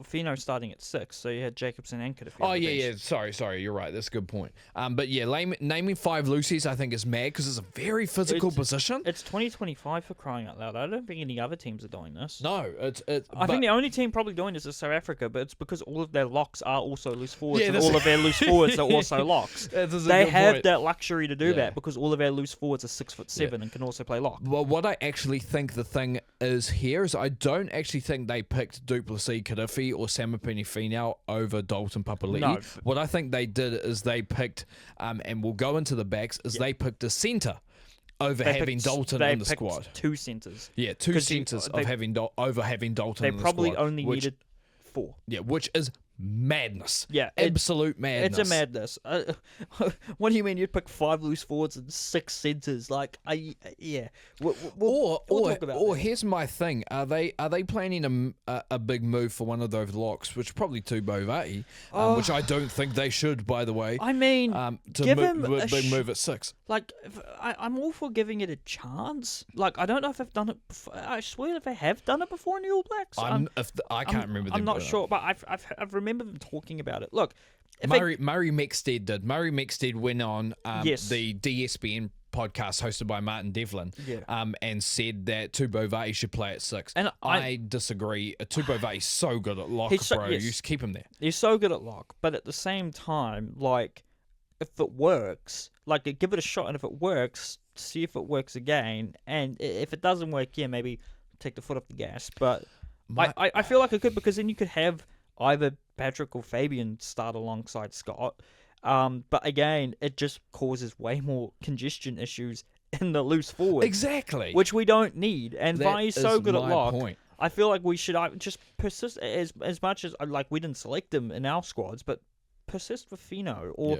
Fino starting at 6, so you had Jacobson and Kadhafi. Oh, yeah. Sorry, you're right. That's a good point. But yeah, naming 5 Lucies, I think, is mad because it's a very physical position. It's 2025 for crying out loud. I don't think any other teams are doing this. No, I think the only team probably doing this is South Africa, but it's because all of their locks are also loose forwards, and all of their loose forwards are also locks. They have that luxury to do that because all of our loose forwards are 6'7" and can also play lock. Well, what I actually think the thing is here is I don't actually think they picked Duplessis Kadhafi or Sam Penifino over Dalton Papali'i. No. What I think they did is they picked, and we'll go into the backs, is they picked a centre over having Dalton in the squad. 2 centres. Yeah, 2 centres over having Dalton in the squad. They probably only needed 4. Yeah, which is madness. Yeah, absolute madness. It's a madness. What do you mean you'd pick 5 loose forwards and 6 centres? Like, yeah. We'll talk about that. Here's my thing: are they planning a big move for one of those locks, which probably Tupou Vaa'i, which I don't think they should, by the way. I mean, give him a big move at 6. Like, I'm all for giving it a chance. Like, I don't know if they've done it before. I swear if they have done it before in the All Blacks. I can't remember them. I'm not sure, but I've remember them talking about it. Look, Murray Mexted did. Murray Mexted went on the DSBN podcast hosted by Martin Devlin and said that Tupou Vaa'i should play at 6. And I disagree. Tupou Vaa'i's so good at lock, bro. You just keep him there. He's so good at lock, but at the same time, like, if it works, like, give it a shot, and if it works, see if it works again. And if it doesn't work, maybe take the foot off the gas. But I feel like it could, because then you could have either Patrick or Fabian start alongside Scott. But again, it just causes way more congestion issues in the loose forward. Exactly. Which we don't need. And Vaa'i's so good at lock. Point. I feel like we should just persist as much as, like, we didn't select them in our squads, but persist with Fino or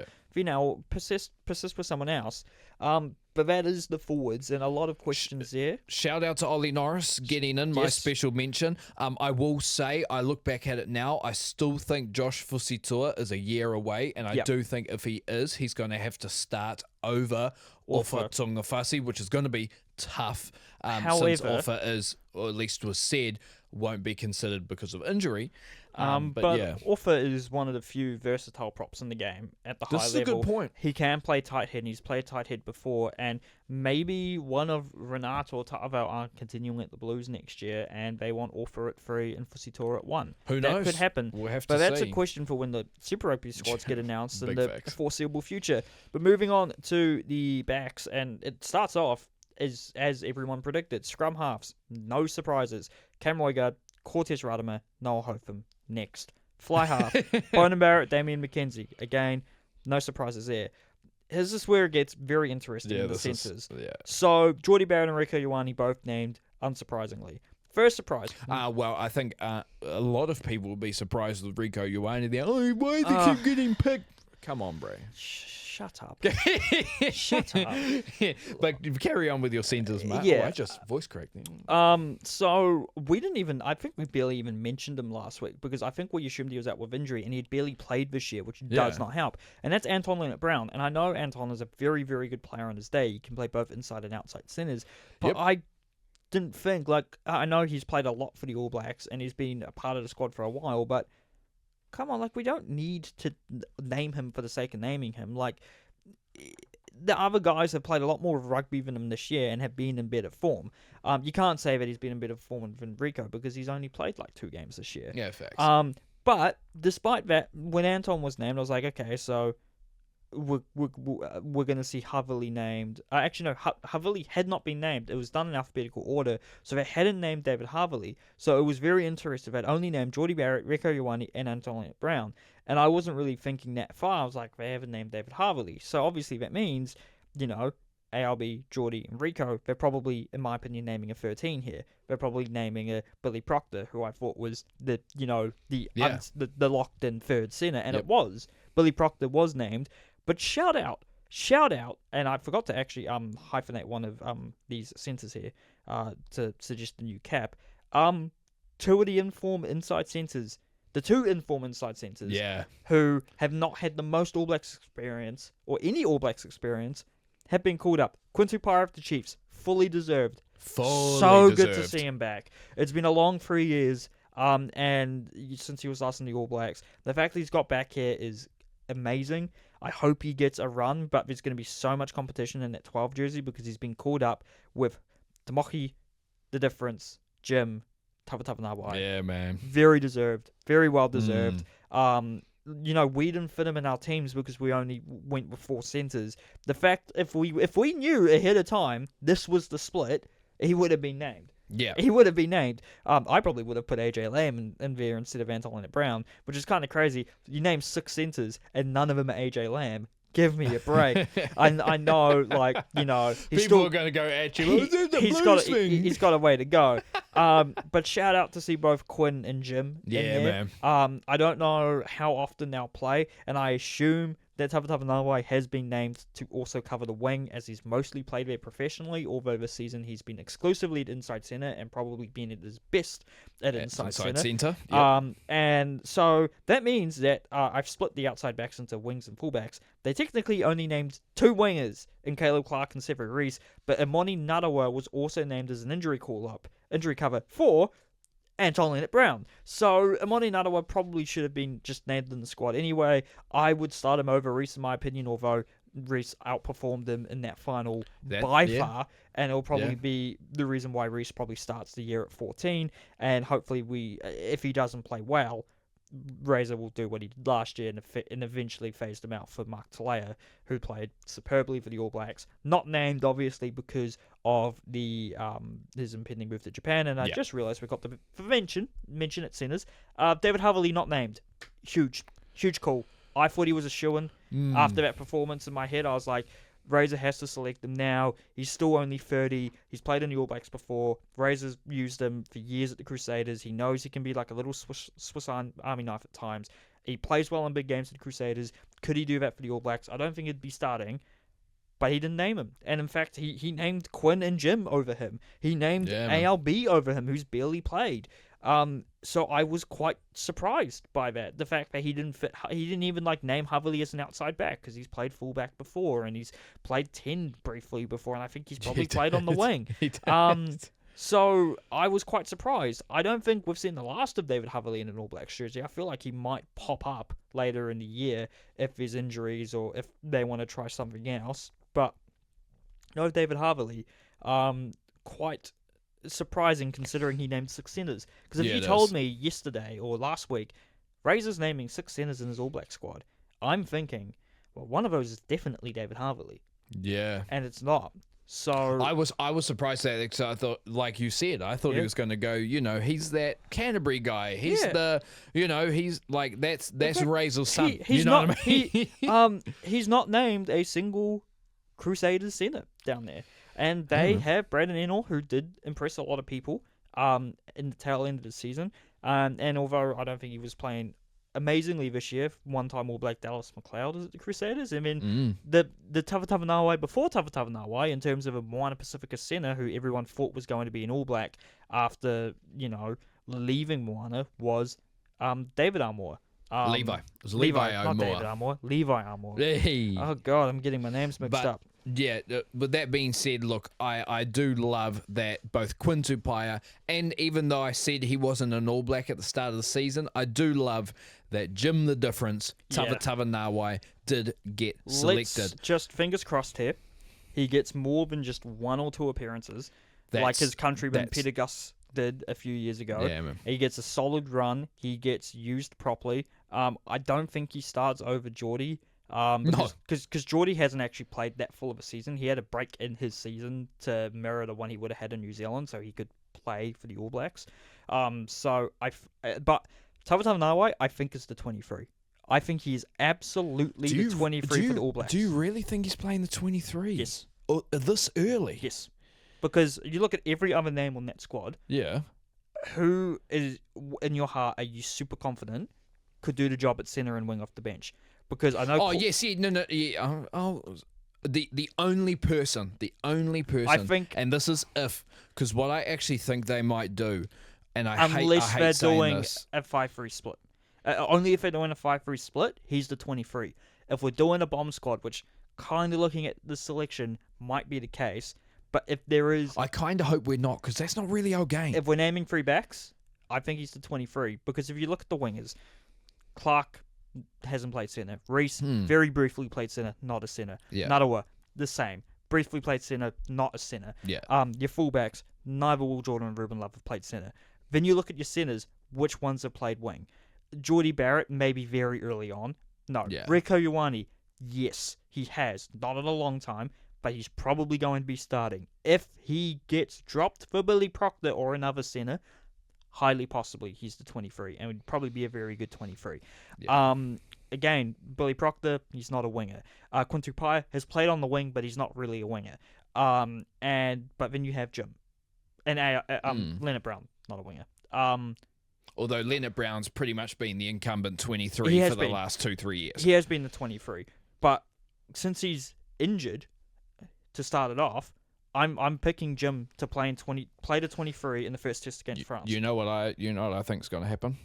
persist with someone else. But that is the forwards, and a lot of questions there. Shout out to Ollie Norris getting in, my special mention. I will say, I look back at it now, I still think Josh Fusitua is a year away, and I do think if he is, he's going to have to start over Ofa Tungafasi, which is going to be tough since However, Offa is, or at least was said, won't be considered because of injury. But yeah, Offa is one of the few versatile props in the game at the high level. This is a good point. He can play tight head, and he's played tight head before, and maybe one of Renato or Ta'avao aren't continuing at the Blues next year, and they want Offa at 3 and Fusitora at 1. Who knows? That could happen. We'll have But to that's see. a question for when the Super Rugby squads get announced in Big the facts. foreseeable future. But moving on to the backs, and it starts off as everyone predicted. Scrum halves, no surprises. Cam Roigard, Cortez Radama, Noel Hotham, next. Fly half, Bonan Barrett, Damien McKenzie. Again, no surprises there. This is where it gets very interesting in the centres. So, Geordie Barrett and Rieko Ioane both named, unsurprisingly. First surprise. Well, I think a lot of people will be surprised with Rieko Ioane. They're, why do they keep getting picked? Come on, bro. Shut up. Shut up. But carry on with your centres, mate. Yeah. I just voice cracked. So we didn't even, I think we barely even mentioned him last week because I think we assumed he was out with injury and he'd barely played this year, which does not help. And that's Anton Leonard-Brown. And I know Anton is a very, very good player on his day. He can play both inside and outside centres. But I didn't think, I know he's played a lot for the All Blacks and he's been a part of the squad for a while, but come on, we don't need to name him for the sake of naming him. The other guys have played a lot more rugby than him this year and have been in better form. You can't say that he's been in better form than Rieko because he's only played 2 games this year. Yeah, facts. But despite that, when Anton was named, I was like, okay, so we're going to see Havili named. Actually, no, Havili had not been named. It was done in alphabetical order, so they hadn't named David Havili. So it was very interesting. They'd only named Geordie Barrett, Rieko Ioane, and Anton Leonard-Brown. And I wasn't really thinking that far. I was like, they haven't named David Havili. So obviously that means, ALB, Geordie, and Rieko, they're probably, in my opinion, naming a 13 here. They're probably naming a Billy Proctor, who I thought was the locked-in third centre, and it was. Billy Proctor was named. But shout out, and I forgot to actually hyphenate one of these centres here to suggest a new cap. 2 of the informed inside centres, the 2 informed inside centres, who have not had the most All Blacks experience or any All Blacks experience, have been called up. Quintu Pyre of the Chiefs, fully deserved. So good to see him back. It's been a long 3 years, and since he was last in the All Blacks, the fact that he's got back here is amazing. I hope he gets a run, but there's going to be so much competition in that 12 jersey because he's been called up with Tamohi, The Difference, Jim, Tavatapanawai. Yeah, man. Very deserved. Very well deserved. We didn't fit him in our teams because we only went with 4 centres. The fact, if we knew ahead of time this was the split, he would have been named. Yeah. He would have been named. I probably would have put AJ Lamb in there instead of Anton Leonard-Brown, which is kind of crazy. You name 6 centres and none of them are AJ Lamb. Give me a break. I know, he's people are going to go at you. He's got a way to go. But shout out to see both Quinn and Jim. Yeah, man. I don't know how often they'll play, and I assume that Tavatapanawai has been named to also cover the wing, as he's mostly played there professionally, although this season he's been exclusively at inside centre and probably been at his best at inside centre. Yep. And so that means that I've split the outside backs into wings and fullbacks. They technically only named 2 wingers in Caleb Clark and Sevu Reece, but Imoni Narawa was also named as an injury cover for Anton Leonard-Brown. So Imoni Narawa probably should have been just named in the squad anyway. I would start him over Reece in my opinion, although Reece outperformed him in that final by far, and it'll probably be the reason why Reece probably starts the year at 14, and hopefully if he doesn't play well, Razor will do what he did last year and eventually phased him out for Mark Talea, who played superbly for the All Blacks. Not named, obviously, because of the his impending move to Japan. And I just realised we got the mention at centres. David Havili not named. Huge call. I thought he was a shoo-in after that performance. In my head, I was like, Razor has to select him now. He's still only 30. He's played in the All Blacks before. Razor's used him for years at the Crusaders. He knows he can be like a little Swiss Army knife at times. He plays well in big games at the Crusaders. Could he do that for the All Blacks? I don't think he'd be starting. but he didn't name him. And in fact, he named Quinn and Jim over him. He named ALB over him, who's barely played. So I was quite surprised by that. The fact that he didn't even name Havili as an outside back, because he's played fullback before and he's played 10 briefly before, and I think he's probably played on the wing. So I was quite surprised. I don't think we've seen the last of David Havili in an All Blacks jersey. I feel like he might pop up later in the year if there's injuries or if they want to try something else. But no David Havili, quite surprising considering he named 6 centers. Because if you told me yesterday or last week, Razor's naming 6 centers in his All Black squad, I'm thinking, well, one of those is definitely David Havili. Yeah. And it's not. So I was surprised at it, because I thought, like you said, I thought he was going to go, he's that Canterbury guy. He's he's like, that's Razor's son. He's what I mean? He's not named a single Crusaders centre down there. And they have Braden Ennor, who did impress a lot of people in the tail end of the season. And although I don't think he was playing amazingly this year, one-time All Black Dallas McLeod is at the Crusaders. I mean, the Tavatavanawai before Tavatavanawai, in terms of a Moana Pacifica centre who everyone thought was going to be an All Black after, leaving Moana, was David Armour. Levi. It was Levi Armour. Not David Armour. Levi Armour. Hey. Oh, God, I'm getting my names mixed up. Yeah, but that being said, look, I do love that both Quinn Tupaia, and even though I said he wasn't an All Black at the start of the season, I do love that Jim the Difference, Tavatavanawai, did get selected. Let's just fingers crossed here. He gets more than just 1 or 2 appearances, like his countryman Peter Gus did a few years ago. Yeah, man. He gets a solid run. He gets used properly. I don't think he starts over Geordie. Because Geordie hasn't actually played that full of a season. He had a break in his season to mirror the one he would have had in New Zealand, so he could play for the All Blacks. But Tavatavanawai, I think, is the 23. I think he is absolutely the 23 for the All Blacks. Do you really think he's playing the 23? Yes. This early? Yes. Because you look at every other name on that squad. Yeah. Who is, in your heart, are you super confident could do the job at centre and wing off the bench? Because I know. The only person. I think, and this is because what I actually think they might do, and I hate they're doing this. a 5-3 split. Only if they're doing a 5-3 split, he's the 23. If we're doing a bomb squad, which kind of looking at the selection might be the case, but if there is, I kind of hope we're not, because that's not really our game. If we're naming 3 backs, I think he's the 23. Because if you look at the wingers, Clark hasn't played centre. Reese very briefly played centre, not a centre. Yeah. Nadawa, the same. Briefly played centre, not a centre. Yeah. Your fullbacks, neither Will Jordan and Ruben Love have played centre. Then you look at your centres, which ones have played wing? Geordie Barrett, maybe very early on. No. Yeah. Rieko Ioane, yes, he has. Not in a long time, but he's probably going to be starting. If he gets dropped for Billy Proctor or another centre, highly possibly he's the 23, and would probably be a very good 23. Yeah. Again, Billy Proctor, he's not a winger. Quinn Tupaia has played on the wing, but he's not really a winger. But then you have Jim and Leonard Brown, not a winger. Although Leonard Brown's pretty much been the incumbent 23 for the last 2-3 years. He has been the 23, but since he's injured to start it off, I'm picking Jim to play to 23 in the first test against France. You know what I think is going to happen?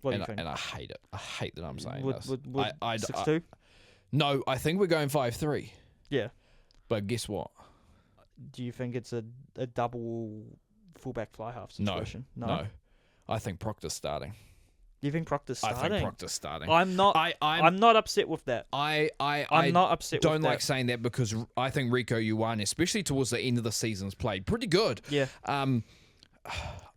What do you think? And I hate it. I hate that I'm saying this. Would 6-2? No, I think we're going 5-3. Yeah. But guess what? Do you think it's a double fullback fly half situation? No. I think Proctor's starting. Do you think Proctor's starting? I think Proctor's starting. I'm not upset with that. I'm not upset with that. Don't like saying that, because I think Rieko Ioane, especially towards the end of the season, has played pretty good. Yeah.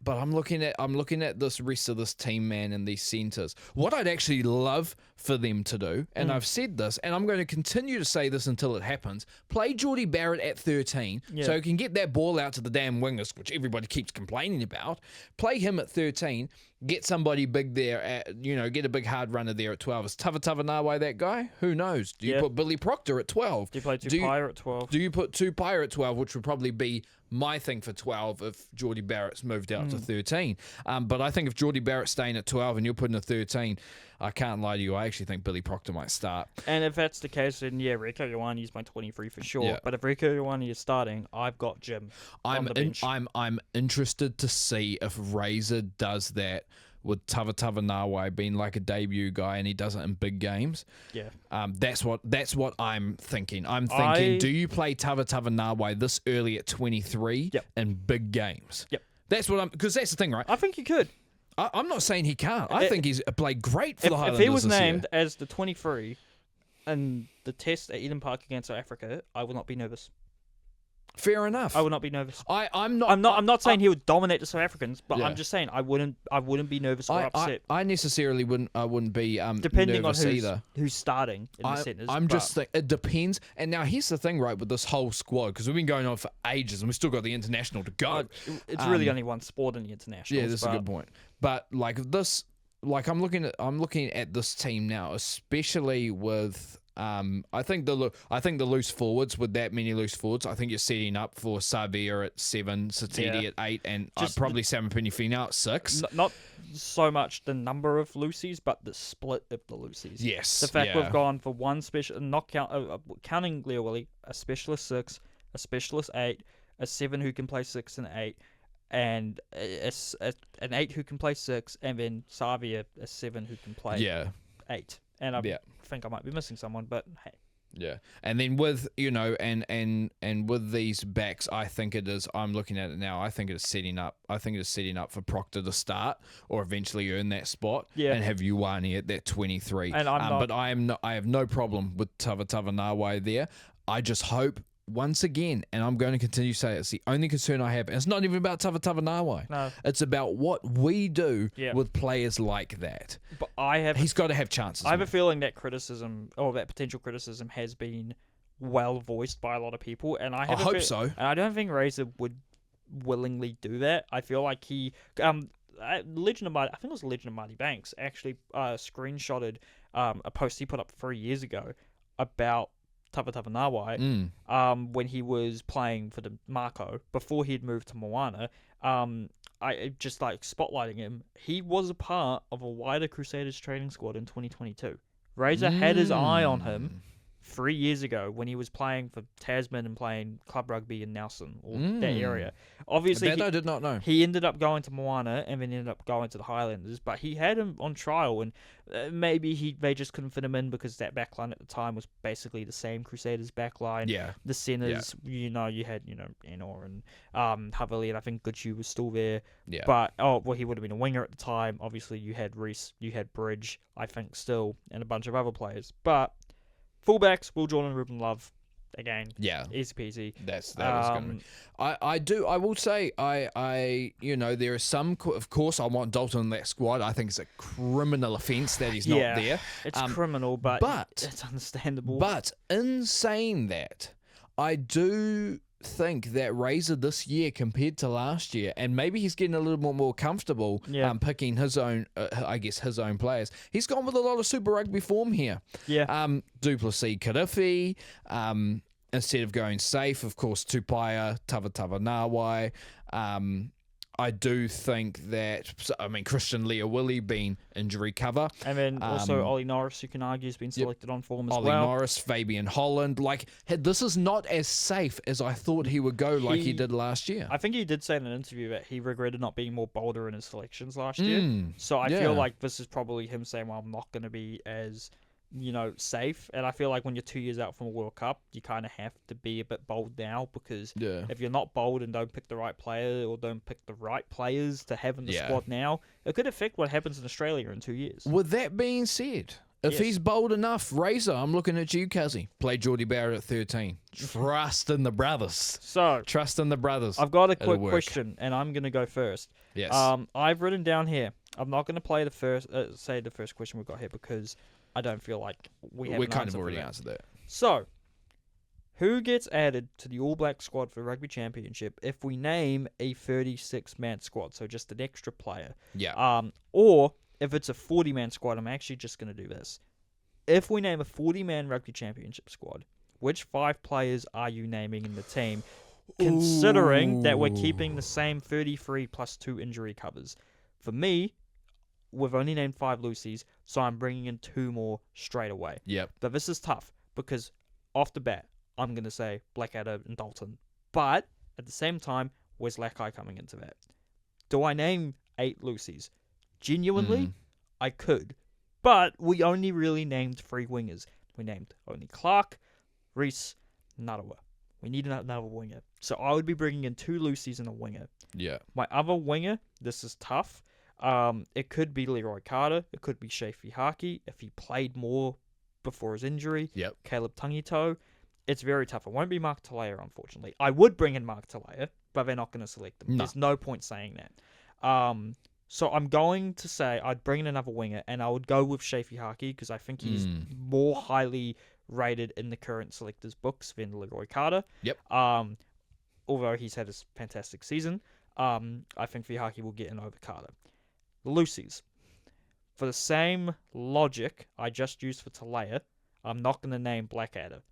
But I'm looking at this rest of this team, man, and these centres. What I'd actually love for them to do, and I've said this, and I'm going to continue to say this until it happens, play Geordie Barrett at 13, so he can get that ball out to the damn wingers, which everybody keeps complaining about. Play him at 13, get somebody big there, get a big hard runner there at 12. Is Tavatavanawai that guy? Who knows? Do you put Billy Proctor at 12? Do you play Tupaia at 12? Do you put Tupaia at 12, which would probably be my thing for 12 if Geordie Barrett's moved out to 13. But I think if Geordie Barrett's staying at 12 and you're putting a 13, I can't lie to you. I actually think Billy Proctor might start. And if that's the case, then Rieko Ioane is my 23 for sure. Yeah. But if Rieko Ioane is starting, I've got Jim on the bench. I'm interested to see if Razor does that with Tavatava Nawai being like a debut guy and he does it in big games. Yeah. That's what I'm thinking. I'm thinking, do you play Tavatava Nawai this early at 23 in big games? Yep. That's what because that's the thing, right? I think you could. I'm not saying he can't. I think he's played great for the Highlanders if he was this named year. as the 23 in the test at Eden Park against South Africa, I would not be nervous. Fair enough. I would not be nervous. I'm not saying he would dominate the South Africans, but I'm just saying I wouldn't be nervous or upset. I necessarily wouldn't be depending nervous on either. who's starting in the centres. I'm just think it depends. And now here's the thing, right, with this whole squad, because we've been going on for ages and we've still got the international to go. It's really only one sport in the international. Yeah, that's a good point. But I'm looking at this team now, especially with. I think the loose forwards, with that many loose forwards, I think you're setting up for Savia at 7, Satidi at 8, and probably Samapini Finau at 6. Not so much the number of loosies, but the split of the loosies. Yes, the fact we've gone for one special, not counting Leo Willie, a specialist 6, a specialist 8, a 7 who can play 6 and 8, and an 8 who can play 6, and then Savia a 7 who can play 8. And I think I might be missing someone, but hey. Yeah, and then with and with these backs, I think it is. I'm looking at it now. I think it is setting up. I think it is setting up for Proctor to start or eventually earn that spot and have Ioane at that 23. And but I have no problem with Tavatava Nawai there. I just hope. Once again, and I'm going to continue to say it's the only concern I have, and it's not even about Tavatava Nawai. No. It's about what we do with players like that. But he's got to have chances. I have a feeling that criticism, or that potential criticism, has been well voiced by a lot of people, and I hope so. And I don't think Razor would willingly do that. I feel like he, Legend of Marty, I think it was Legend of Marty Banks, actually screenshotted a post he put up 3 years ago about Tavatava Nawai, when he was playing for the Mako, before he'd moved to Moana, I just spotlighting him. He was a part of a wider Crusaders training squad in 2022. Razor had his eye on him 3 years ago when he was playing for Tasman and playing club rugby in Nelson, or that area. Obviously, I did not know. He ended up going to Moana and then ended up going to the Highlanders, but he had him on trial, and maybe they just couldn't fit him in because that backline at the time was basically the same Crusaders backline. Yeah. The centers, you had, Enor and Havili, and I think Gucci was still there. Yeah. But, he would have been a winger at the time. Obviously, you had Reese, you had Bridge, I think still, and a bunch of other players. But fullbacks, Will Jordan, Ruben Love, again, easy peasy. That was going to be. I will say, there are some, of course, I want Dalton in that squad. I think it's a criminal offence that he's not there. It's criminal, but it's understandable. But in saying that, I do think that Razor this year compared to last year, and maybe he's getting a little bit more comfortable picking his own, his own players. He's gone with a lot of Super Rugby form here. Yeah. Duplessis, Karifi, instead of going safe, of course, Tupaia, Tavatava Nawai. I do think that, Christian Leawilli being injury cover. And then also Ollie Norris, you can argue, has been selected on form as well. Ollie Norris, Fabian Holland. This is not as safe as I thought he would go he did last year. I think he did say in an interview that he regretted not being more bolder in his selections last year. So I feel like this is probably him saying, well, I'm not going to be as safe. And I feel like when you're 2 years out from a World Cup, you kind of have to be a bit bold now, because if you're not bold and don't pick the right player or don't pick the right players to have in the squad now, it could affect what happens in Australia in 2 years. With that being said, if he's bold enough, Razor, I'm looking at you, Cuzzy. Play Geordie Barrett at 13. Trust in the brothers. Trust in the brothers. I've got a quick question, and I'm going to go first. Yes. I've written down here, I'm not going to play the first question we've got here, because I don't feel like we kind of already answered that. So, who gets added to the All Black squad for Rugby Championship if we name a 36-man squad? So just an extra player. Yeah. Or if it's a 40-man squad, I'm actually just going to do this. If we name a 40-man Rugby Championship squad, which 5 players are you naming in the team? considering that we're keeping the same 33 plus 2 injury covers. For me, we've only named 5 Lucies, so I'm bringing in 2 more straight away. Yep. But this is tough because off the bat, I'm going to say Blackadder and Dalton. But at the same time, where's Lackey coming into that? Do I name 8 Lucies? Genuinely, I could. But we only really named 3 wingers. We named only Clark, Reese, Narawa. We need another winger. So I would be bringing in 2 Lucies and a winger. Yeah. My other winger, this is tough. It could be Leroy Carter. It could be Shafi Haki if he played more before his injury. Yep. Caleb Tangito. It's very tough. It won't be Mark Talea, unfortunately. I would bring in Mark Talea, but they're not going to select him. No. There's no point saying that. So I'm going to say I'd bring in another winger, and I would go with Shafi Haki because I think he's more highly rated in the current selectors' books than Leroy Carter. Yep. Although he's had a fantastic season, I think Vihaki will get in over Carter. The Lucies. For the same logic I just used for Talea, I'm not going to name Blackadder.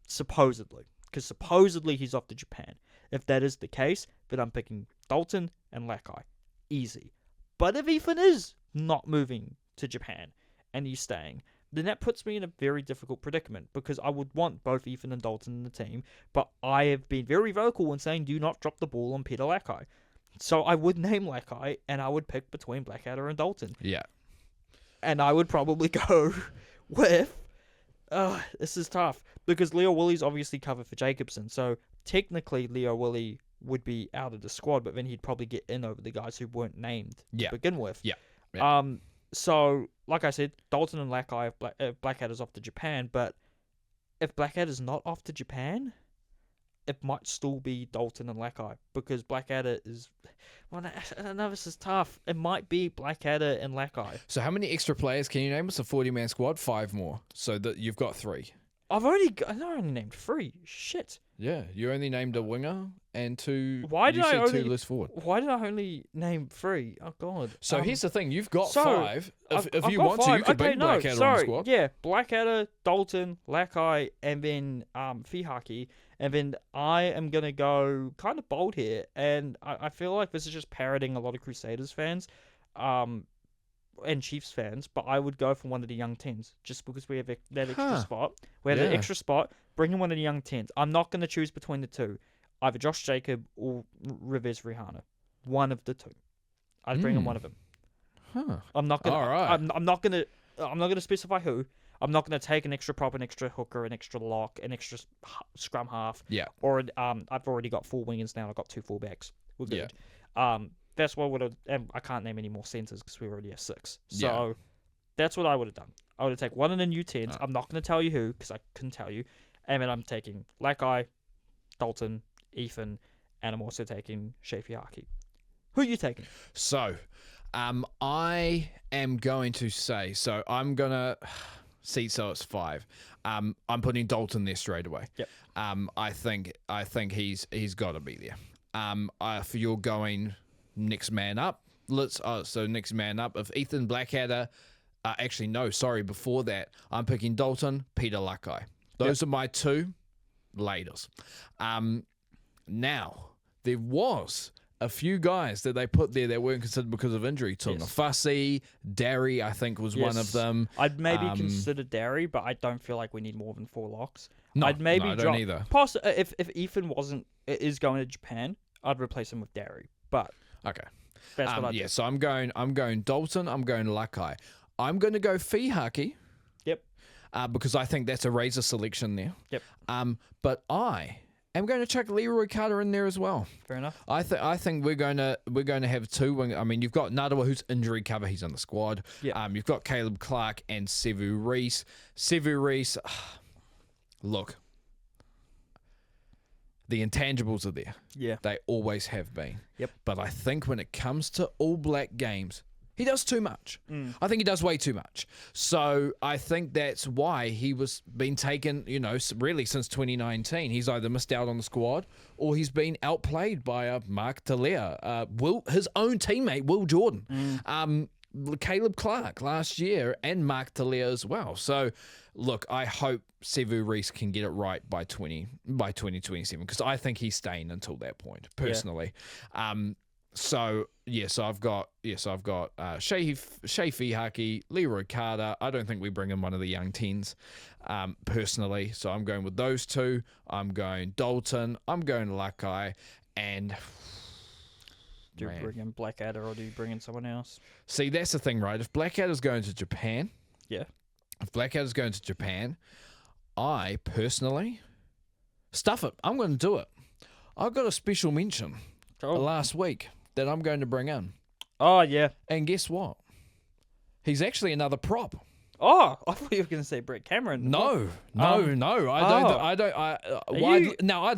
Supposedly. Because supposedly he's off to Japan. If that is the case, then I'm picking Dalton and Lackey. Easy. But if Ethan is not moving to Japan and he's staying, then that puts me in a very difficult predicament because I would want both Ethan and Dalton in the team, but I have been very vocal in saying do not drop the ball on Peter Lackey. So I would name Lackey and I would pick between Blackadder and Dalton. Yeah. And I would probably go with... this is tough because Leo Willie's obviously covered for Jacobson, so technically Leo Willie would be out of the squad, but then he'd probably get in over the guys who weren't named to begin with. Yeah. So, like I said, Dalton and Lackey if Blackadder's off to Japan, but if Blackadder's not off to Japan, it might still be Dalton and Lackey because Blackadder is... Well, I know this is tough. It might be Blackadder and Lackey. So how many extra players can you name? It's a 40-man squad, 5 more. So that you've got 3. I only named 3. Shit. Yeah, you only named a winger and 2. Why did I only 2 loose forward? Why did I only name 3? Oh god. So here's the thing: you've got 5. If you want 5. to, you could bring Blackadder on the squad. Yeah, Blackadder, Dalton, Lackey, and then Fihaki, and then I am gonna go kind of bold here, and I feel like this is just parroting a lot of Crusaders fans, and Chiefs fans, but I would go for one of the young 10s just because we have that extra spot. We have that extra spot. Bring in one of the young 10s. I'm not going to choose between the 2, either Josh Jacob or Rivez Rihana. One of the 2. I'd bring in one of them. I'm not going. All right. I'm not going to. I'm not going to specify who. I'm not going to take an extra prop, an extra hooker, an extra lock, an extra scrum half. Yeah. Or I've already got 4 wingers now. I've got 2 fullbacks. We're good. Yeah. That's what I would have... And I can't name any more centers because we already have 6. So that's what I would have done. I would have taken one of the new 10s. I'm not going to tell you who because I couldn't tell you. And then I'm taking Lackey, Dalton, Ethan, and I'm also taking Shafiaki. Who are you taking? So, I am going to say... So, I'm going to... See, so it's 5. I'm putting Dalton there straight away. Yep. I think he's got to be there. If you're going... Next man up. So next man up. If Ethan Blackadder, before that, I'm picking Dalton, Peter Lackey. Those are my 2 laters. Now there was a few guys that they put there that weren't considered because of injury. Tungafasi, Darry, I think was one of them. I'd maybe consider Darry, but I don't feel like we need more than 4 locks. No, I'd maybe I don't either. If Ethan is going to Japan, I'd replace him with Darry. But okay, that's what I do. So I'm going Dalton. I'm going Lackey. I'm going to go Fihaki. Yep. Because I think that's a razor selection there. Yep. But I am going to chuck Leroy Carter in there as well. Fair enough. I think we're going to have 2. I mean, you've got Nadawa, who's injury cover. He's on the squad. Yeah. You've got Caleb Clark and Sevu Reese. Sevu Reese. Look. The intangibles are there. Yeah. They always have been. Yep. But I think when it comes to All Black games, he does too much. I think he does way too much. So I think that's why he was been taken, really since 2019. He's either missed out on the squad or he's been outplayed by Mark Talea, his own teammate, Will Jordan. Caleb Clark last year and Mark Talia as well. So, look, I hope Sevu Reece can get it right by 2027 because I think he's staying until that point, personally. Yeah. So I've got Shea Fihaki, Leroy Carter. I don't think we bring in one of the young tens, personally. So I'm going with those two. I'm going Dalton. I'm going Lakai, and do you bring in Blackadder or do you bring in someone else? See, that's the thing, right? If Blackadder's going to Japan, I personally stuff it. I'm going to do it. I've got a special mention last week that I'm going to bring in. Oh, yeah. And guess what? He's actually another prop. Oh, I thought you were going to say Brett Cameron. No. I'd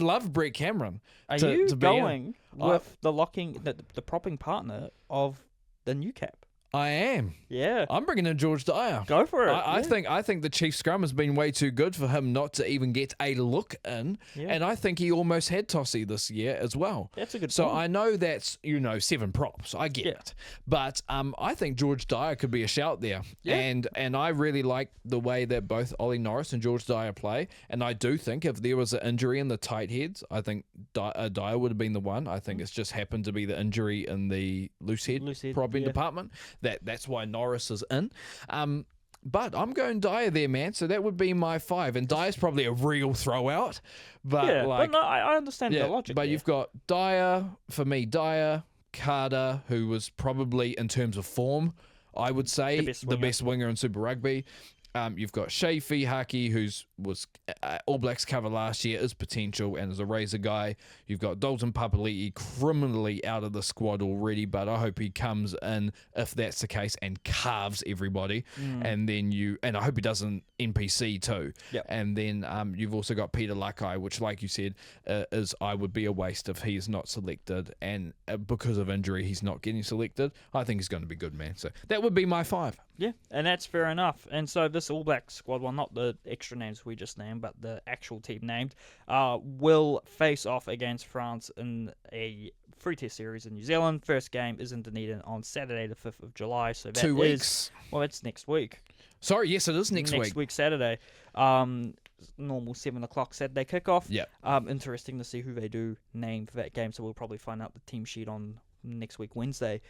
love Brett Cameron. Are you going with the propping partner of the new cap? I am. Yeah. I'm bringing in George Dyer. Go for it. I think the Chief scrum has been way too good for him not to even get a look in. Yeah. And I think he almost had Tossie this year as well. That's a good So point. I know that's, 7 props. I get it. But I think George Dyer could be a shout there. Yeah. And I really like the way that both Ollie Norris and George Dyer play. And I do think if there was an injury in the tight heads, I think Dyer would have been the one. I think it's just happened to be the injury in the loose head propping department. That's why Norris is in. But I'm going Dyer there, man. So that would be my 5. And Dyer's probably a real throwout. But I understand the logic. But you've got Dyer, for me, Carter, who was probably, in terms of form, I would say, the best winger in Super Rugby. You've got Shea Fihaki, who was All Blacks cover last year, is potential and is a razor guy. You've got Dalton Papali'i, criminally out of the squad already, but I hope he comes in, if that's the case, and carves everybody. And then I hope he does an NPC too. Yep. And then you've also got Peter Lakai, which, like you said, would be a waste if he is not selected. And because of injury, he's not getting selected. I think he's going to be good, man. So that would be my 5. Yeah, and that's fair enough. And so this All Black squad, well, not the extra names we just named, but the actual team named, will face off against France in a three-test series in New Zealand. First game is in Dunedin on Saturday, the 5th of July. So that 2 weeks. It's next week. Sorry, yes, it is next week. Next week, Saturday. Normal 7 o'clock Saturday kickoff. Yeah. Interesting to see who they do name for that game. So we'll probably find out the team sheet on next week Wednesday,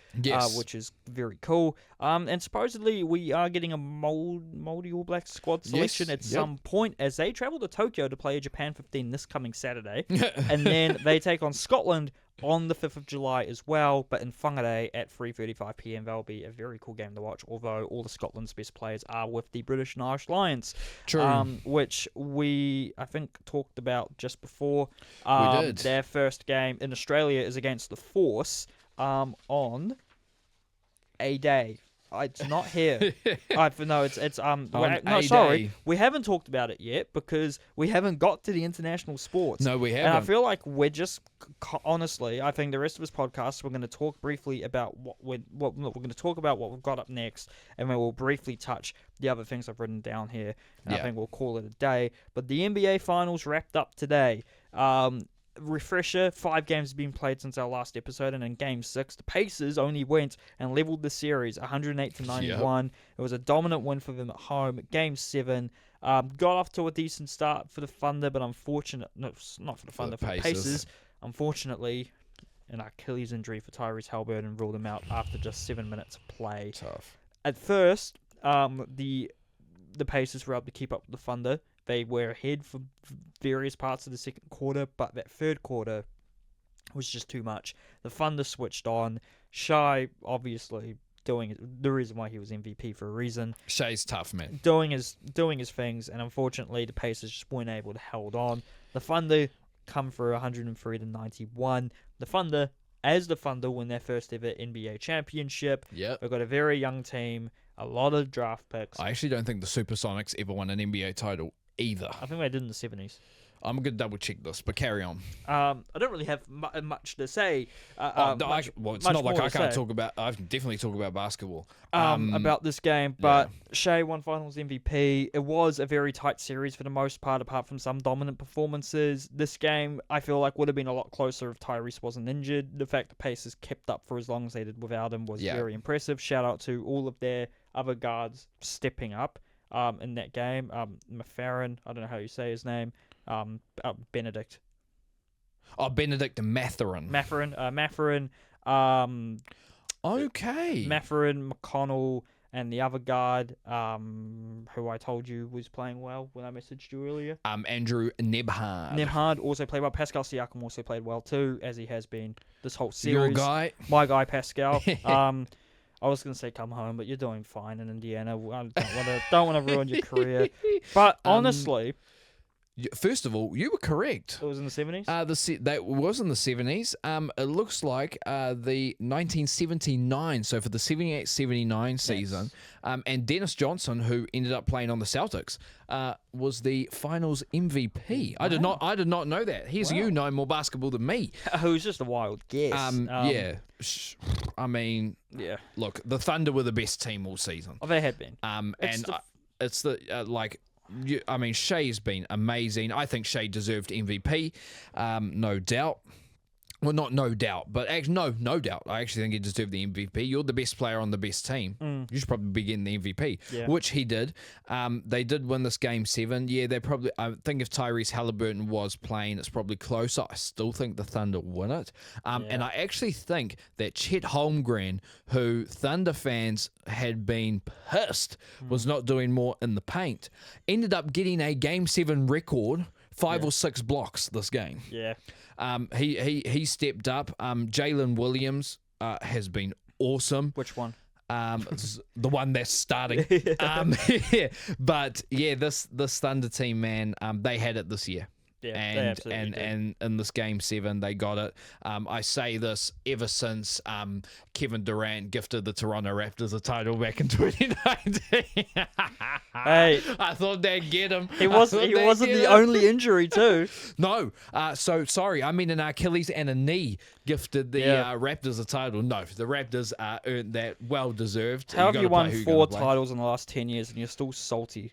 which is very cool. And supposedly we are getting a moldy All Black squad selection at some point as they travel to Tokyo to play Japan 15 this coming Saturday. And then they take on Scotland on the 5th of July as well, but in Whangarei at 3:35 p.m. That'll be a very cool game to watch, although all the Scotland's best players are with the British and Irish Lions. True. Which we, I think, talked about just before. We did. Their first game in Australia is against the Force on a day. It's not here. We haven't talked about it yet because we haven't got to the international sports. No, we haven't. And I feel like we're just honestly, I think the rest of this podcast we're going to talk briefly about we're going to talk about what we've got up next, and then we'll briefly touch the other things I've written down here. And I think we'll call it a day. But the NBA Finals wrapped up today. Refresher, 5 games have been played since our last episode, and in Game 6, the Pacers only went and leveled the series 108-91. Yep. It was a dominant win for them at home. Game 7, got off to a decent start for the Thunder, but not for the Thunder, for the Pacers. Unfortunately, an Achilles injury for Tyrese Haliburton ruled him out after just 7 minutes of play. Tough. At first, the Pacers were able to keep up with the Thunder. They were ahead for various parts of the second quarter, but that third quarter was just too much. The Thunder switched on. Shai, obviously, doing the reason why he was MVP for a reason. Shai's tough, man. Doing his things, and unfortunately, the Pacers just weren't able to hold on. The Thunder come for 103-91. The Thunder win their first ever NBA championship. Yep. They've got a very young team, a lot of draft picks. I actually don't think the Supersonics ever won an NBA title either. I think they did in the 70s. I'm going to double check this, but carry on. I don't really have much to say. It's not like I can't talk about. I can definitely talk about basketball. About this game, but Shea won Finals MVP. It was a very tight series for the most part, apart from some dominant performances. This game, I feel like, would have been a lot closer if Tyrese wasn't injured. The fact the Pacers kept up for as long as they did without him was very impressive. Shout out to all of their other guards stepping up in that game. Mafarin, I don't know how you say his name. Benedict. Benedict Mathurin. Mafarin. Okay. Mafarin, McConnell, and the other guard, who I told you was playing well when I messaged you earlier. Andrew Nebhard. Nebhard also played well. Pascal Siakam also played well too, as he has been this whole series. Your guy. My guy, Pascal. I was going to say come home, but you're doing fine in Indiana. I don't want to ruin your career. But honestly... First of all, you were correct. It was in the 70s? That was in the 70s. It looks like the 1979, so for the 78-79 season. And Dennis Johnson, who ended up playing on the Celtics, was the Finals MVP. Wow. I did not know that. You know more basketball than me. It was just a wild guess. I mean, look, the Thunder were the best team all season. Oh, they have been. Shea's been amazing. I think Shea deserved MVP, no doubt. Well, not no doubt, but actually, no doubt. I actually think he deserved the MVP. You're the best player on the best team. You should probably be getting the MVP, which he did. They did win this game 7. Yeah, I think if Tyrese Halliburton was playing, it's probably closer. I still think the Thunder win it. And I actually think that Chet Holmgren, who Thunder fans had been pissed was not doing more in the paint, ended up getting a Game 7 record, 5 or 6 blocks this game. Yeah. He stepped up. Jalen Williams has been awesome. Which one? The one that's starting. But yeah, this Thunder team, man, they had it this year. Yeah, and in this Game 7 they got it. I say this ever since Kevin Durant gifted the Toronto Raptors a title back in 2019. Hey, I thought they'd get him. He wasn't the only injury too. No, so sorry. I mean an Achilles and a knee gifted the Raptors a title. No, the Raptors earned that, well deserved. How have you won 4 titles in the last 10 years and you're still salty?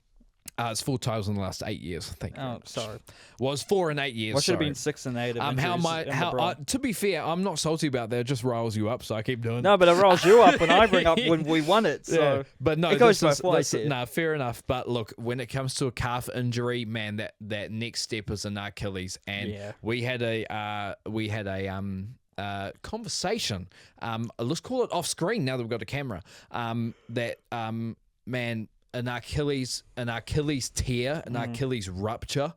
It's 4 titles in the last 8 years. Thank you. Oh, sorry. Was 4 and 8 years. Well, should have been 6 and 8. To be fair, I'm not salty about that. It just riles you up, so I keep doing it. No, but it riles you up when I bring up when we won it. So but no, it goes both ways. No, fair enough. But look, when it comes to a calf injury, man, that next step is an Achilles, and we had a conversation. Let's call it off screen now that we've got a camera. Man. An Achilles tear, an Achilles rupture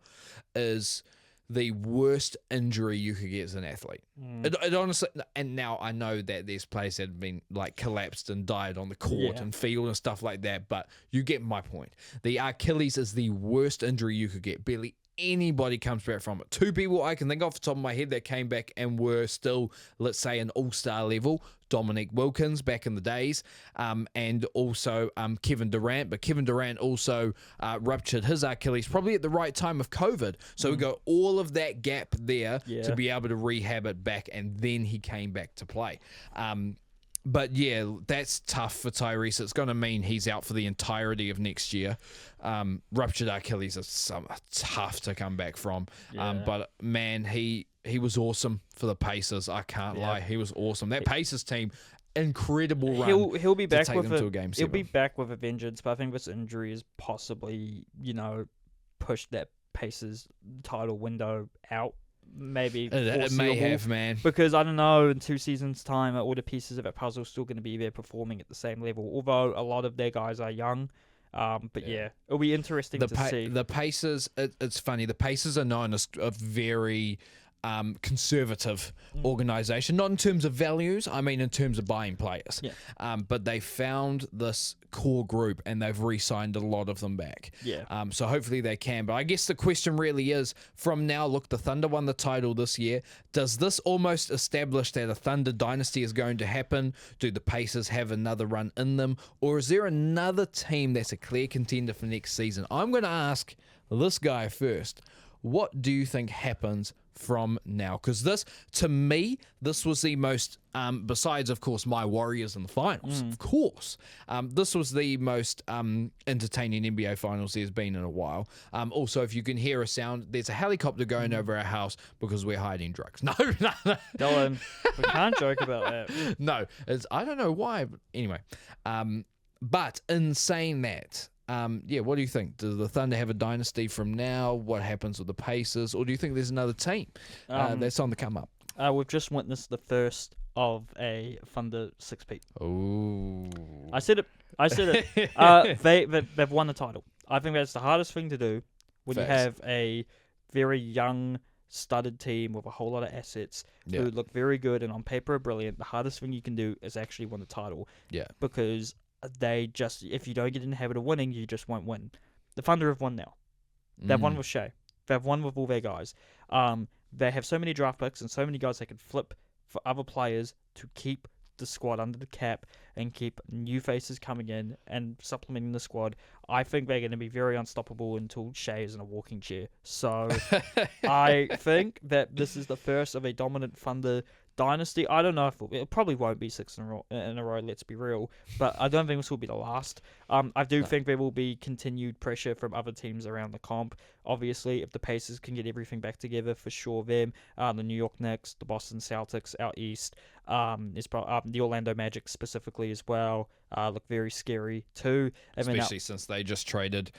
is the worst injury you could get as an athlete. It honestly, and now I know that there's players that have been like collapsed and died on the court and field and stuff like that, but you get my point. The Achilles is the worst injury you could get. Barely anybody comes back from it. 2 people I can think off the top of my head that came back and were still, let's say, an all-star level. Dominic Wilkins back in the days, and also Kevin Durant. But Kevin Durant also ruptured his Achilles probably at the right time of COVID. So we got all of that gap there to be able to rehab it back, and then he came back to play. But yeah, that's tough for Tyrese. It's going to mean he's out for the entirety of next year. Ruptured Achilles is tough to come back from. But man, he was awesome for the Pacers. I can't lie. He was awesome. That Pacers team, incredible run. He'll be back with to a Game 7. He'll be back with a vengeance. But I think this injury has possibly, pushed that Pacers title window out. Maybe it may have, man. Because I don't know, in 2 seasons' time, all the pieces of that puzzle are still going to be there performing at the same level. Although a lot of their guys are young. But it'll be interesting to see. The Pacers, it's funny. The Pacers are known as a very conservative organization, not in terms of values, I mean in terms of buying players. But they found this core group and they've re-signed a lot of them back. So hopefully they can. But I guess the question really is, from now, look, the Thunder won the title this year. Does this almost establish that a Thunder dynasty is going to happen? Do the Pacers have another run in them? Or is there another team that's a clear contender for next season? I'm going to ask this guy first. what do you think happens from now? Because this, to me, this was the most, besides, of course, my Warriors in the finals, of course, this was the most entertaining NBA finals there's been in a while. Also, if you can hear a sound, there's a helicopter going over our house because we're hiding drugs. No. Dylan, we can't joke about that. No, I don't know why, but anyway. But in saying that, what do you think? Does the Thunder have a dynasty from now? What happens with the Pacers? Or do you think there's another team that's on the come up? We've just witnessed the first of a Thunder 6-peat. Oh. I said it. They've won the title. I think that's the hardest thing to do when you have a very young, studded team with a whole lot of assets who look very good and on paper are brilliant. The hardest thing you can do is actually win the title. Yeah. Because if you don't get in the habit of winning, you just won't win. The Thunder have won now. They've won with Shea. They've won with all their guys. They have so many draft picks and so many guys they can flip for other players to keep the squad under the cap and keep new faces coming in and supplementing the squad. I think they're going to be very unstoppable until Shea is in a walking chair. So I think that this is the first of a dominant Thunder dynasty. I don't know if it probably won't be 6 in a row, let's be real, but I don't think this will be the last. I do think there will be continued pressure from other teams around the comp. Obviously, if the Pacers can get everything back together, for sure them, the New York Knicks, the Boston Celtics out east, the Orlando Magic specifically as well, look very scary too. Especially since they just traded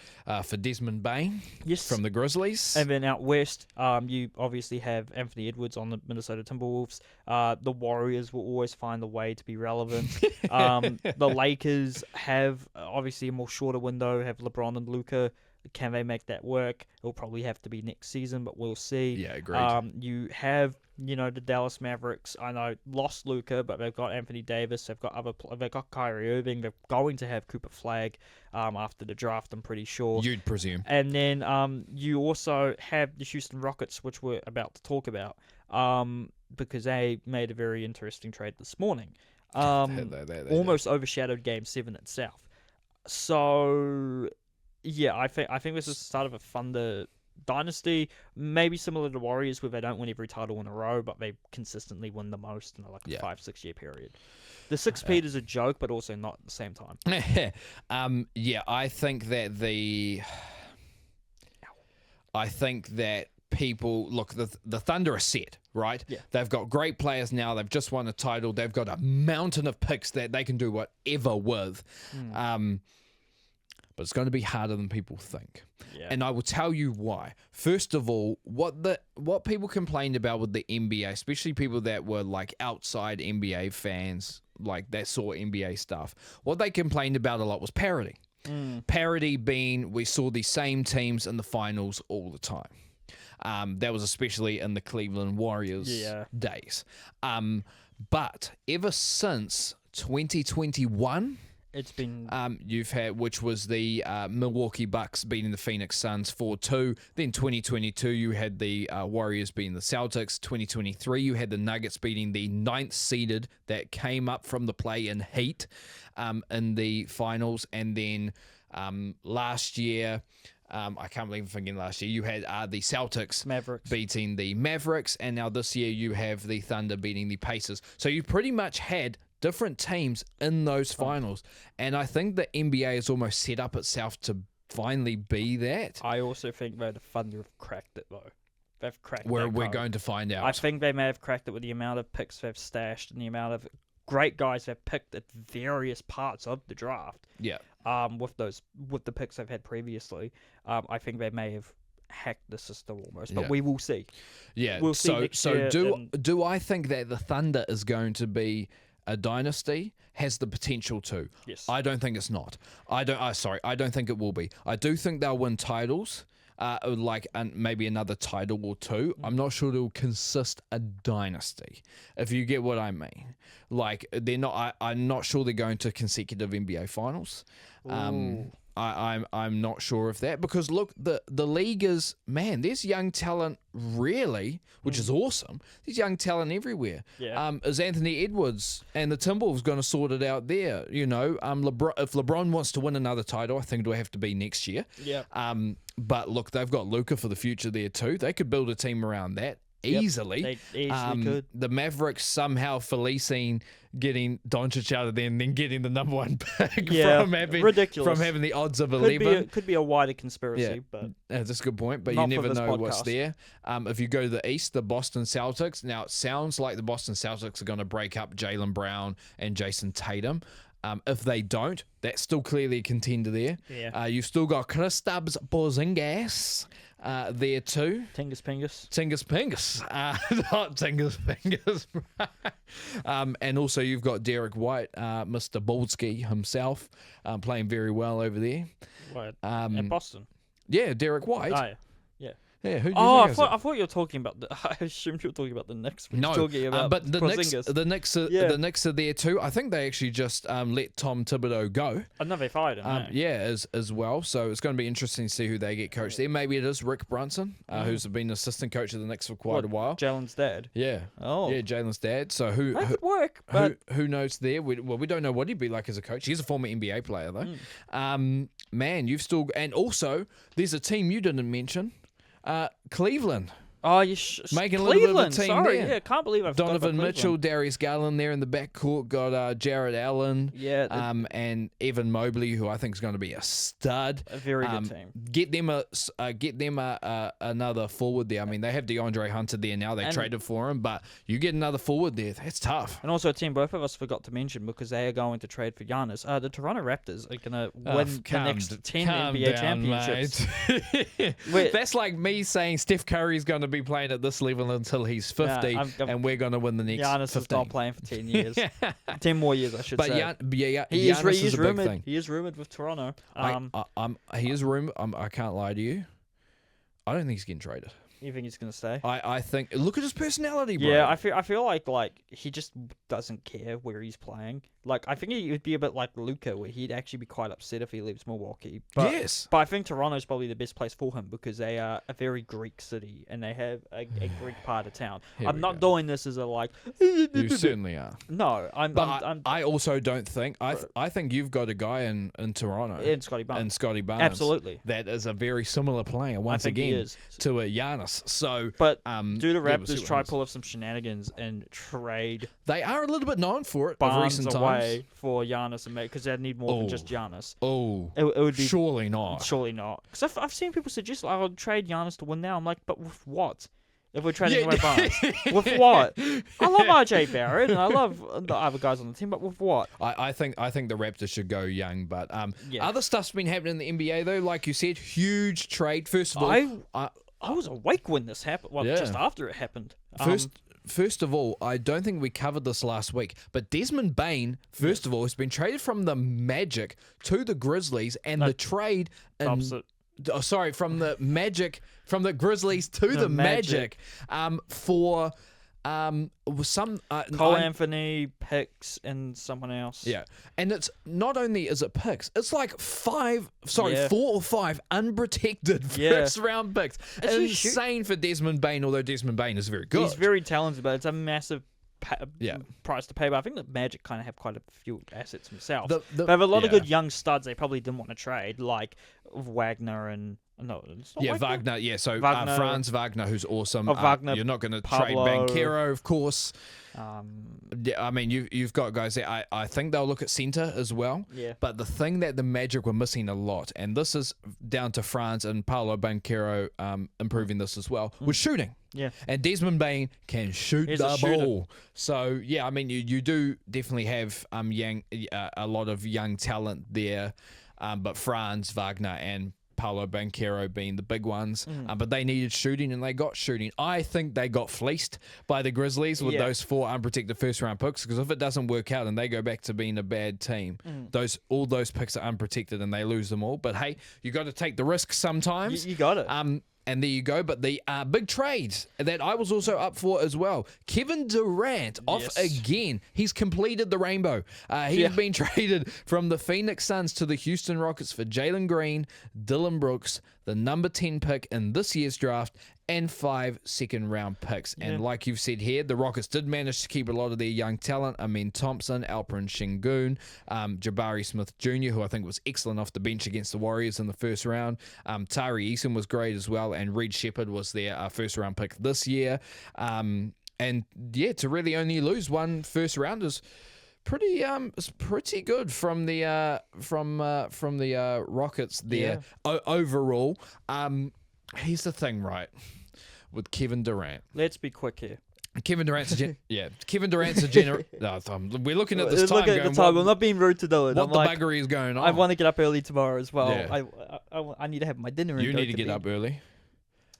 for Desmond Bain from the Grizzlies. And then out west, you obviously have Anthony Edwards on the Minnesota Timberwolves. The Warriors will always find a way to be relevant. The Lakers have obviously a more shorter window, have LeBron and Luka. Can they make that work? It'll probably have to be next season, but we'll see. Yeah, agreed. You have, the Dallas Mavericks. I know lost Luka, but they've got Anthony Davis. They've got Kyrie Irving. They're going to have Cooper Flagg after the draft, I'm pretty sure. You'd presume. And then you also have the Houston Rockets, which we're about to talk about, because they made a very interesting trade this morning. Almost overshadowed Game 7 itself. So yeah, I think this is the start of a Thunder dynasty, maybe similar to Warriors, where they don't win every title in a row, but they consistently win the most in a 5-6 year period. The 6-peat is a joke, but also not at the same time. I think that people look. The Thunder are set, right? Yeah. They've got great players now. They've just won a title. They've got a mountain of picks that they can do whatever with. But it's going to be harder than people think. Yeah. And I will tell you why. First of all, what people complained about with the NBA, especially people that were like outside NBA fans, like that saw NBA stuff, what they complained about a lot was parity. Parity being we saw the same teams in the finals all the time. That was especially in the Cleveland Warriors days. But ever since 2021... It's been you've had, which was the Milwaukee Bucks beating the Phoenix Suns 4-2. Then 2022 you had the Warriors beating the Celtics. 2023 you had the Nuggets beating the 9th seeded that came up from the play-in Heat in the finals. And then last year, I can't believe I'm thinking last year, you had the Celtics beating the Mavericks, and now this year you have the Thunder beating the Pacers. So you pretty much had different teams in those finals. And I think the NBA has almost set up itself to finally be that. I also think the Thunder have cracked it, though. They've cracked it. We're going to find out. I think they may have cracked it with the amount of picks they've stashed and the amount of great guys they've picked at various parts of the draft. Yeah. With the picks they've had previously. I think they may have hacked the system almost, but we will see. Yeah. We'll see next year. Do I think that the Thunder is going to be a dynasty? Has the potential to. Yes. I don't think it's not. I don't think it will be. I do think they'll win titles, maybe another title or two. I'm not sure it'll consist a dynasty, if you get what I mean. Like, they're not. I'm not sure they're going to consecutive NBA finals. I'm not sure of that because look, the league is, man, there's young talent really, which is awesome. There's young talent everywhere. Yeah. Is Anthony Edwards and the Timberwolves going to sort it out there? You know, if LeBron wants to win another title, I think it'll have to be next year. Yeah. But look, they've got Luka for the future there too. They could build a team around that. Easily. They easily could. The Mavericks somehow felicing getting Doncic out of there and then getting the number 1 pick from having the odds of 11. Could be a wider conspiracy, but that's a good point. But you never know what's there. If you go to the East, the Boston Celtics. Now it sounds like the Boston Celtics are going to break up Jaylen Brown and Jason Tatum. If they don't, that's still clearly a contender there. Yeah. You've still got Kristaps Porzingis there too. Tingus Pingus. Not Tingus Pingus. And also you've got Derek White, Mr. Boldsky himself, playing very well over there. What? In Boston? Yeah, Derek White. Oh, yeah. Yeah, who do you I think thought you were talking about I assumed you were talking about the Knicks. No, talking about but the Knicks are there too. I think they actually just let Tom Thibodeau go. I know they fired him. As well. So it's going to be interesting to see who they get coached there. Maybe it is Rick Brunson, who's been assistant coach of the Knicks for quite a while. Jalen's dad. Yeah. Oh. Yeah, Jalen's dad. So who could work? But who knows there? We don't know what he'd be like as a coach. He's a former NBA player though. Man, you've still and also there's a team you didn't mention. Cleveland. Oh, you making a Cleveland. little bit of a team Sorry, there. yeah, can't believe I forgot Donovan about Mitchell, Darius Garland there in the backcourt. Got Jared Allen. Yeah. And Evan Mobley, who I think is going to be a stud. A very good team. Get them another forward there. I mean, they have DeAndre Hunter there now. They traded for him, but you get another forward there. That's tough. And also a team both of us forgot to mention because they are going to trade for Giannis. The Toronto Raptors are going to win the next 10 NBA championships. That's like me saying Steph Curry is going to be playing at this level until he's 50, and we're going to win the next Giannis 15. is not playing for 10 years. 10 more years, I should say. He is rumored. He is rumored with Toronto. He is rumored. I can't lie to you. I don't think he's getting traded. You think he's going to stay? I think. Look at his personality, bro. Yeah, I feel like he just doesn't care where he's playing. Like I think he would be a bit like Luka, where he'd actually be quite upset if he leaves Milwaukee. But, yes. But I think Toronto's probably the best place for him because they are a very Greek city and they have a Greek part of town. I'm not doing this as a like. You certainly are. No, I also don't think. I think you've got a guy in Toronto. And Scotty Barnes. Absolutely. That is a very similar player once again to a Giannis. So, but do the Raptors try to pull off some shenanigans and trade? They are a little bit known for it Barnes of recent times. For Giannis and because they need more than just Giannis. It would be surely not. Surely not. Because I've seen people suggest I would trade Giannis to win now. I'm like, but with what? If we're trading away Barnes, with what? I love RJ Barrett and I love the other guys on the team, but with what? I think the Raptors should go young, but other stuff's been happening in the NBA though. Like you said, huge trade. First of all, I was awake when this happened. Well, just after it happened. First of all, I don't think we covered this last week, but Desmond Bane, first of all, has been traded from the Magic to the Grizzlies, and the trade from the Grizzlies to the Magic for Cole Anthony, picks, and someone else. Yeah, and it's not only is it picks, it's like 4 or 5 unprotected first round picks. It's insane for Desmond Bane, although Desmond Bane is very good. He's very talented, but it's a massive price to pay. But I think the Magic kind of have quite a few assets themselves. They have a lot of good young studs they probably didn't want to trade, like Wagner and. No, it's not Wagner. Yeah, so Franz Wagner, who's awesome. Wagner, you're not going to trade Banchero, of course. I mean, you've got guys there. I think they'll look at centre as well. Yeah. But the thing that the Magic were missing a lot, and this is down to Franz and Paolo Banchero improving this as well, was shooting. Yeah. And Desmond Bane can shoot the ball. So, yeah, I mean, you do definitely have a lot of young talent there. But Franz, Wagner, and Paolo Banchero being the big ones, but they needed shooting and they got shooting. I think they got fleeced by the Grizzlies with those 4 unprotected first round picks, because if it doesn't work out and they go back to being a bad team, all those picks are unprotected and they lose them all. But hey, you got to take the risk sometimes. You got it. And there you go. But the big trades that I was also up for as well. Kevin Durant off again. He's completed the rainbow. He's been traded from the Phoenix Suns to the Houston Rockets for Jalen Green, Dylan Brooks, the number 10 pick in this year's draft, and 5 second-round picks. Yeah. And like you've said here, the Rockets did manage to keep a lot of their young talent. I mean, Thompson, Alperen Sengun, Jabari Smith Jr., who I think was excellent off the bench against the Warriors in the first round. Tari Eason was great as well, and Reed Shepherd was their first-round pick this year. And yeah, to really only lose one first round is pretty good from the Rockets there. Overall. Here's the thing, right, with Kevin Durant. Let's be quick here. Kevin Durant's Kevin Durant's a gener. No, we're looking at this time. Looking at the time. I'm not being rude to Dylan. What buggery is going on? I want to get up early tomorrow as well. Yeah. I need to have my dinner. You need to get up early.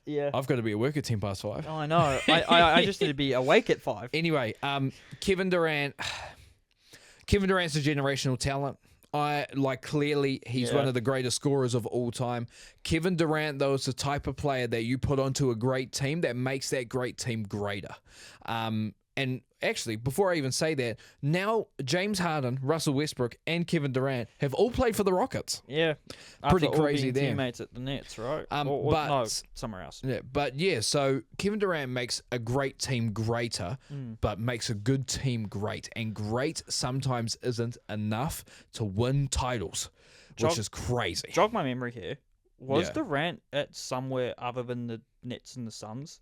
Yeah. I've got to be at work at 5:10. Oh, I know. I just need to be awake at 5. Anyway, Kevin Durant's a generational talent. Clearly he's one of the greatest scorers of all time. Kevin Durant, though, is the type of player that you put onto a great team that makes that great team greater. And actually, before I even say that, now James Harden, Russell Westbrook, and Kevin Durant have all played for the Rockets. Yeah. Pretty After crazy all being there. Teammates at the Nets, right? No, somewhere else. Yeah, so Kevin Durant makes a great team greater, but makes a good team great. And great sometimes isn't enough to win titles, which is crazy. Jog my memory here. Was Durant at somewhere other than the Nets and the Suns?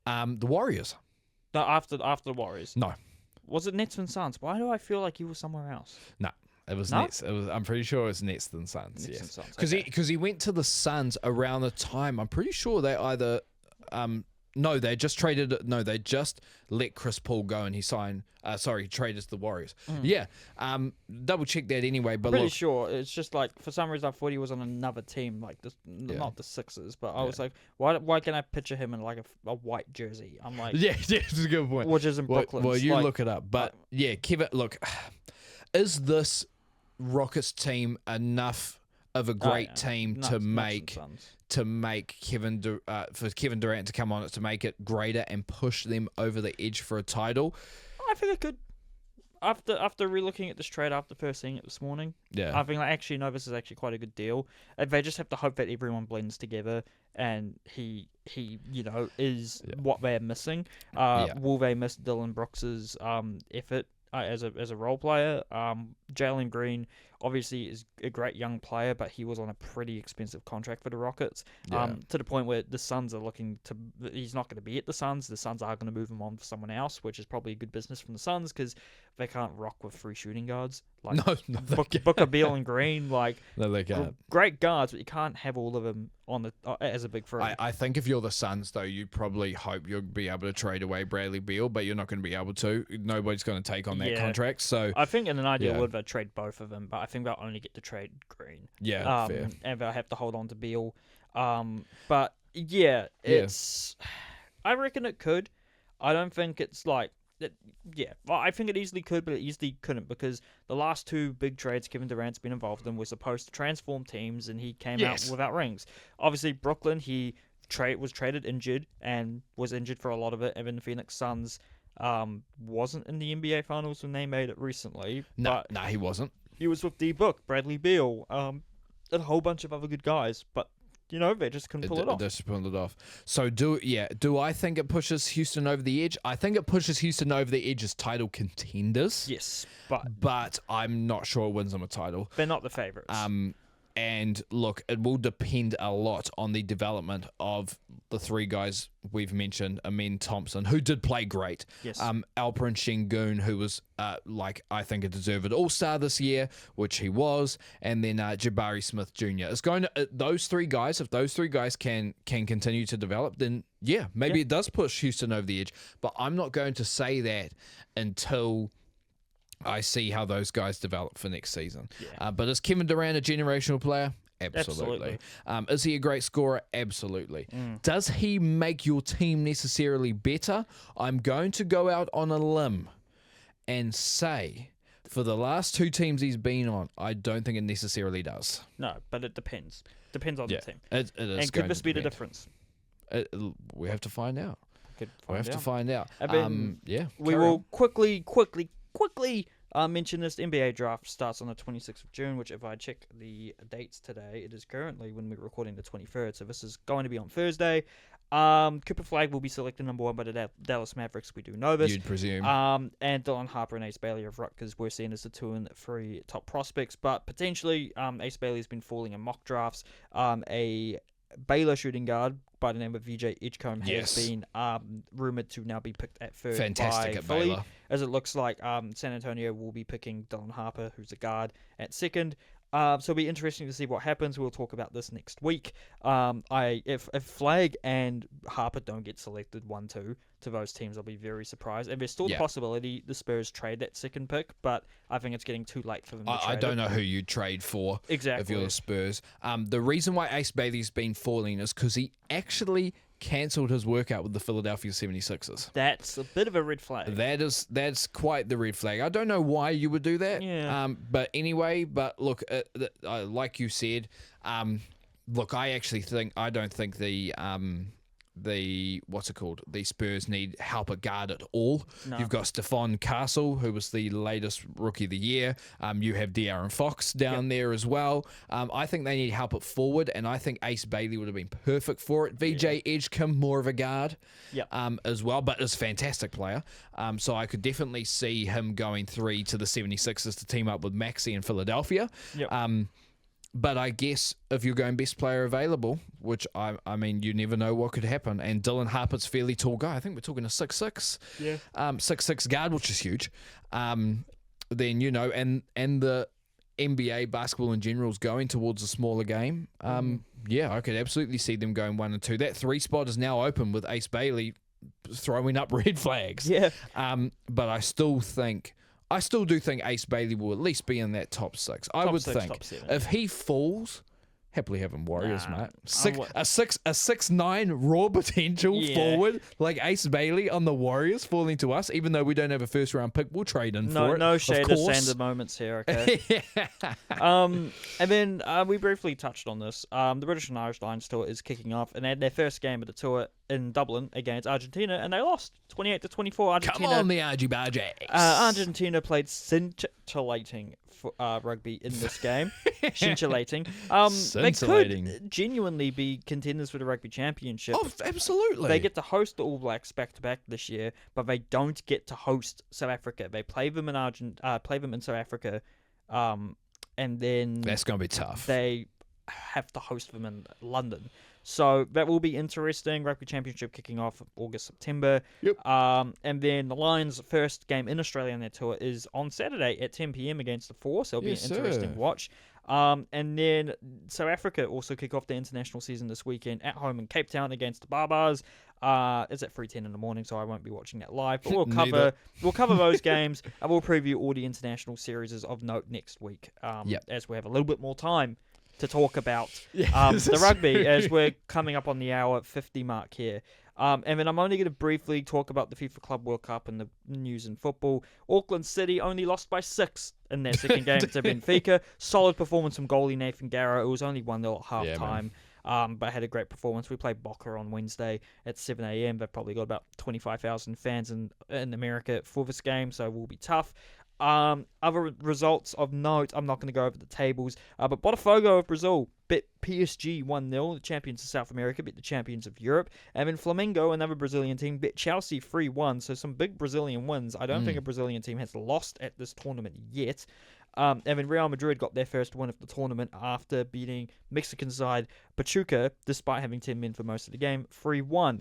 The Warriors. No, after the Warriors. No. Was it Nets and Suns? Why do I feel like he was somewhere else? No. It was Nets. I'm pretty sure it was Nets and Suns. Yes, because he went to the Suns around the time. I'm pretty sure they either they just let Chris Paul go and he signed. Traded to the Warriors. Yeah, double check that anyway. But pretty sure it's just like for some reason I thought he was on another team, like this, not the Sixers. But I was like, why can I picture him in like a white jersey? I'm like, yeah, it's a good point. Which is in Brooklyn. Well, you look it up. But yeah, Kevin, look, is this Rockets team enough of a great team to make Kevin Durant to come on it to make it greater and push them over the edge for a title? I think it could. After re-looking at this trade after first seeing it this morning, I think actually no, this is actually quite a good deal. They just have to hope that everyone blends together and he is what they're missing. Will they miss Dylan Brooks's effort as a role player? Jalen Green obviously is a great young player, but he was on a pretty expensive contract for the Rockets. To the point where the Suns are looking to. He's not going to be at the Suns. The Suns are going to move him on for someone else, which is probably good business from the Suns because they can't rock with 3 shooting guards. Like Booker, Beal, and Green. Like no, they can't. Great guards, but you can't have all of them on the as a big three. I think if you're the Suns, though, you probably hope you'll be able to trade away Bradley Beal, but you're not going to be able to. Nobody's going to take on that contract. So I think in an ideal world they'd trade both of them, but I think they'll only get to trade Green. Yeah, fair. And they'll have to hold on to Beal. But it's. I reckon it could. I don't think it's like. I think it easily could, but it easily couldn't because the last 2 big trades Kevin Durant's been involved in were supposed to transform teams, and he came out without rings. Obviously, Brooklyn, he was traded injured and was injured for a lot of it, and then the Phoenix Suns wasn't in the NBA Finals when they made it recently. No, he wasn't. He was with D Book, Bradley Beal, and a whole bunch of other good guys, but they just couldn't pull it off. Just pulled it off. So do I think it pushes Houston over the edge? I think it pushes Houston over the edge as title contenders. Yes, but I'm not sure it wins them a title. They're not the favorites. And look, it will depend a lot on the development of the 3 guys we've mentioned. Amen Thompson, who did play great. Yes. Alperen Sengun, who was I think a deserved All-Star this year, which he was, and then Jabari Smith Jr. It's going to those 3 guys. If those 3 guys can continue to develop, then maybe it does push Houston over the edge. But I'm not going to say that until I see how those guys develop for next season. Yeah. But is Kevin Durant a generational player? Absolutely. Is he a great scorer? Absolutely. Does he make your team necessarily better? I'm going to go out on a limb and say For the last 2 teams he's been on, I don't think it necessarily does. No, but it depends. Depends on the team. It is. And could this be the difference? We have to find out. We have to find out. We will quickly mention this. NBA draft starts on the 26th of June, which if I check the dates today, it is currently when we're recording the 23rd. So this is going to be on Thursday. Cooper Flagg will be selected number 1 by the Dallas Mavericks. We do know this. You'd presume. And Dylan Harper and Ace Bailey of Rutgers were seen as the 2 and 3 top prospects, but potentially Ace Bailey's been falling in mock drafts. A Baylor shooting guard by the name of VJ Edgecombe has been rumored to now be picked at third. Fantastic by at Philly, Baylor. as it looks like San Antonio will be picking Dylan Harper, who's a guard, at second. So it'll be interesting to see what happens. We'll talk about this next week. If Flagg and Harper don't get selected 1-2 to those teams, I'll be very surprised. And there's still the possibility the Spurs trade that second pick, but I think it's getting too late for them to trade I don't know who you trade for if you're the Spurs. The reason why Ace Bailey's been falling is because he actually cancelled his workout with the Philadelphia 76ers. That's a bit of a red flag. That's quite the red flag. I don't know why you would do that. Yeah. But anyway, look, like you said, look, I don't think the Spurs need help at guard at all. No. You've got Stephon Castle, who was the latest rookie of the year. You have De'Aaron Fox down there as well. I think they need help at forward, and I think Ace Bailey would have been perfect for it. VJ Edgecombe, more of a guard as well, but is a fantastic player. So I could definitely see him going 3 to the 76ers to team up with Maxey in Philadelphia. Yep. But I guess if you're going best player available, which I mean, you never know what could happen. And Dylan Harper's a fairly tall guy. I think we're talking a 6'6", 6'6" guard, which is huge. Then and the NBA basketball in general is going towards a smaller game. I could absolutely see them going 1 and 2. That 3 spot is now open with Ace Bailey throwing up red flags. Yeah. But I still do think Ace Bailey will at least be in that top 6. I would think top 7, if he falls, happily have him Warriors, mate. A 6'9" raw potential forward like Ace Bailey on the Warriors falling to us, even though we don't have a first round pick, we'll trade in for it. No shade of Sander moments here, okay? And then we briefly touched on this. The British and Irish Lions tour is kicking off, and they had their first game of the tour in Dublin against Argentina, and they lost 28-24. Argentina. Come on, the Argy Bargies. Argentina played scintillating rugby in this game. Scintillating. They could genuinely be contenders for the rugby championship. Oh, absolutely. They get to host the All Blacks back-to-back this year, but they don't get to host South Africa. They play them in South Africa, and then that's going to be tough. They have to host them in London. So that will be interesting. Rugby Championship kicking off August, September. Yep. And then the Lions' first game in Australia on their tour is on Saturday at 10 p.m. against the Force. It'll be an interesting watch. And then South Africa also kick off their international season this weekend at home in Cape Town against the Barbars. It's at 3:10 in the morning, so I won't be watching that live. But we'll cover those games, and we'll preview all the international series of note next week as we have a little bit more time to talk about the rugby as we're coming up on the hour 50 mark here. And then I'm only going to briefly talk about the FIFA Club World Cup and the news in football. Auckland City only lost by 6 in their second game to Benfica. Solid performance from goalie Nathan Garrow. It was only 1-0 at half-time, but had a great performance. We played Boca on Wednesday at 7 a.m. They've probably got about 25,000 fans in America for this game, so it will be tough. Other results of note, I'm not going to go over the tables, but Botafogo of Brazil beat PSG 1-0, the champions of South America beat the champions of Europe, and then Flamengo, another Brazilian team, beat Chelsea 3-1, so some big Brazilian wins. I don't think a Brazilian team has lost at this tournament yet. And then Real Madrid got their first win of the tournament after beating Mexican side Pachuca, despite having 10 men for most of the game, 3-1.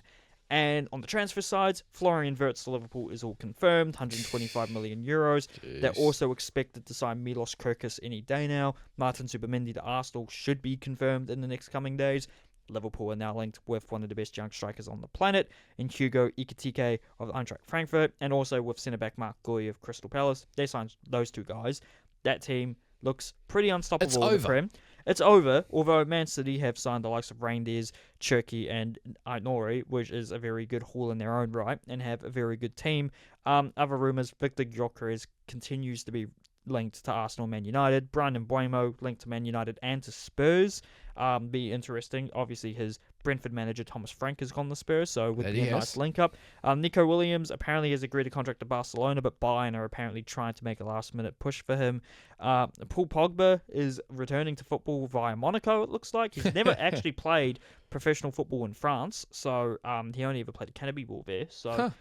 And on the transfer sides, Florian Wirtz to Liverpool is all confirmed, 125 million euros. Jeez. They're also expected to sign Milos Kerkez any day now. Martin Zubimendi to Arsenal should be confirmed in the next coming days. Liverpool are now linked with one of the best young strikers on the planet, in Hugo Ekitike of Eintracht Frankfurt, and also with centre-back Mark Goy of Crystal Palace. They signed those two guys. That team looks pretty unstoppable in the Prem. It's over, although Man City have signed the likes of Reindeers, Cherki, and Ainori, which is a very good haul in their own right, and have a very good team. Other rumours, Victor Gyökeres continues to be linked to Arsenal and Man United. Brandon Buemo linked to Man United and to Spurs. Be interesting. Obviously, his Brentford manager Thomas Frank has gone to Spurs, so would be a nice link up. Nico Williams apparently has agreed a contract to Barcelona, but Bayern are apparently trying to make a last-minute push for him. Paul Pogba is returning to football via Monaco, it looks like. He's never actually played professional football in France, so he only ever played academy ball there, so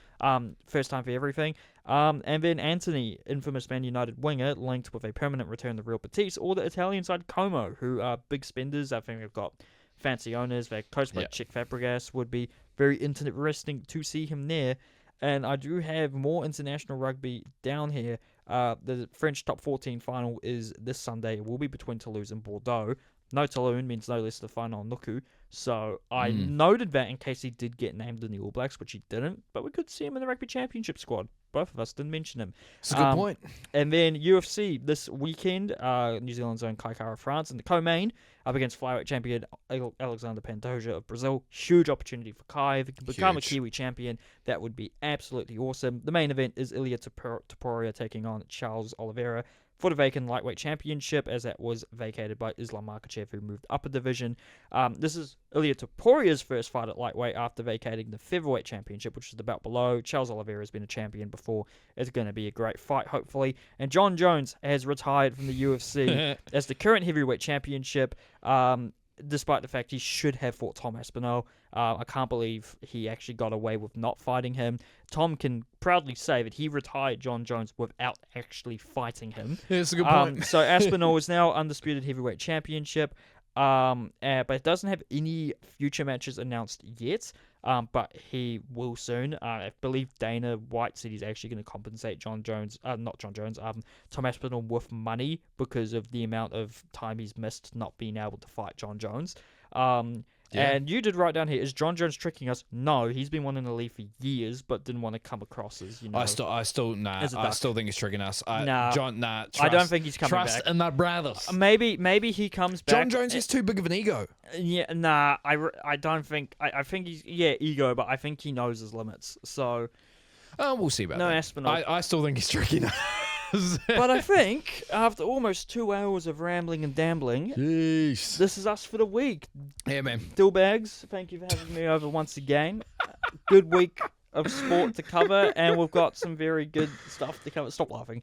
first time for everything. And then Anthony, infamous Man United winger, linked with a permanent return to Real Betis, or the Italian side Como, who are big spenders. I think they've got fancy owners. They're coached by Czech Fabregas. Would be very interesting to see him there. And I do have more international rugby down here. The French top 14 final is this Sunday. It will be between Toulouse and Bordeaux. No Toulon means no less the final Nuku. So I noted that in case he did get named in the All Blacks, which he didn't. But we could see him in the Rugby Championship squad. Both of us didn't mention him. That's a good point. And then UFC this weekend, New Zealand's own Kai Kara France in the co-main up against flyweight champion Alexander Pantoja of Brazil. Huge opportunity for Kai. If he can become a Kiwi champion, that would be absolutely awesome. The main event is Ilia Topuria taking on Charles Oliveira for the vacant lightweight championship, as that was vacated by Islam Makhachev, who moved up a division. This is Ilia Topuria's first fight at lightweight after vacating the featherweight championship, which is the belt below. Charles Oliveira has been a champion before. It's going to be a great fight, hopefully. And John Jones has retired from the UFC as the current heavyweight championship, despite the fact he should have fought Tom Aspinall. I can't believe he actually got away with not fighting him. Tom can proudly say that he retired John Jones without actually fighting him. Yeah, that's a good point. So Aspinall is now undisputed heavyweight championship, but it doesn't have any future matches announced yet. But he will soon. I believe Dana White said he's actually going to compensate Tom Aspinall with money because of the amount of time he's missed not being able to fight John Jones. And you did write down here, is John Jones tricking us? No, he's been wanting to leave for years, but didn't want to come across as, I still think he's tricking us. I don't think he's coming back. Trust in my brothers. Maybe he comes back. John Jones is too big of an ego. Yeah, nah, I don't think. I think he's ego, but I think he knows his limits. So, we'll see about that. Aspinall. I still think he's tricking us. But I think after almost 2 hours of rambling and dambling, Jeez. This is us for the week. Yeah, man. Dillbags, thank you for having me over once again. Good week of sport to cover, and we've got some very good stuff to cover. Stop laughing.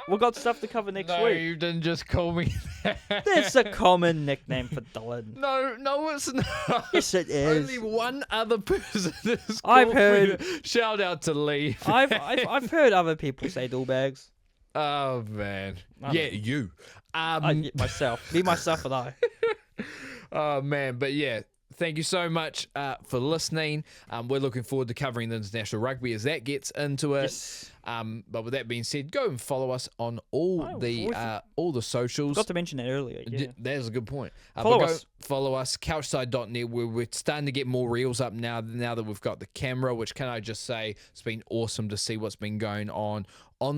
We've got stuff to cover next week. No, you didn't just call me that. That's a common nickname for Dylan. No, it's not. Yes, it is. Only one other person has I've heard. Shout out to Lee. I've heard other people say Dillbags. Oh man. Yeah, you. Myself. Me, myself, and I. Oh man, but yeah. Thank you so much for listening. We're looking forward to covering the international rugby as that gets into it. Yes. But with that being said, go and follow us on all the socials. Got to mention that earlier. Yeah. That's a good point. Follow us, CouchSide.net. We're starting to get more reels up now that we've got the camera, which can I just say, it's been awesome to see what's been going on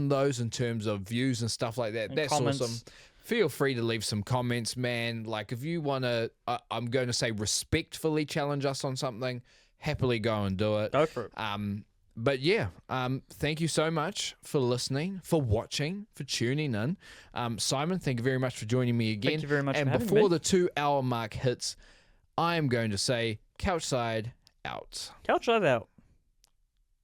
those in terms of views and stuff like that. And that's comments. Awesome. Feel free to leave some comments, man. Like, if you want to, I'm going to say respectfully challenge us on something, happily go and do it. Go for it. But yeah, thank you so much for listening, for watching, for tuning in. Simon, thank you very much for joining me again. Thank you very much and for having before me. the 2 hour mark hits, I am going to say, CouchSide out. CouchSide out.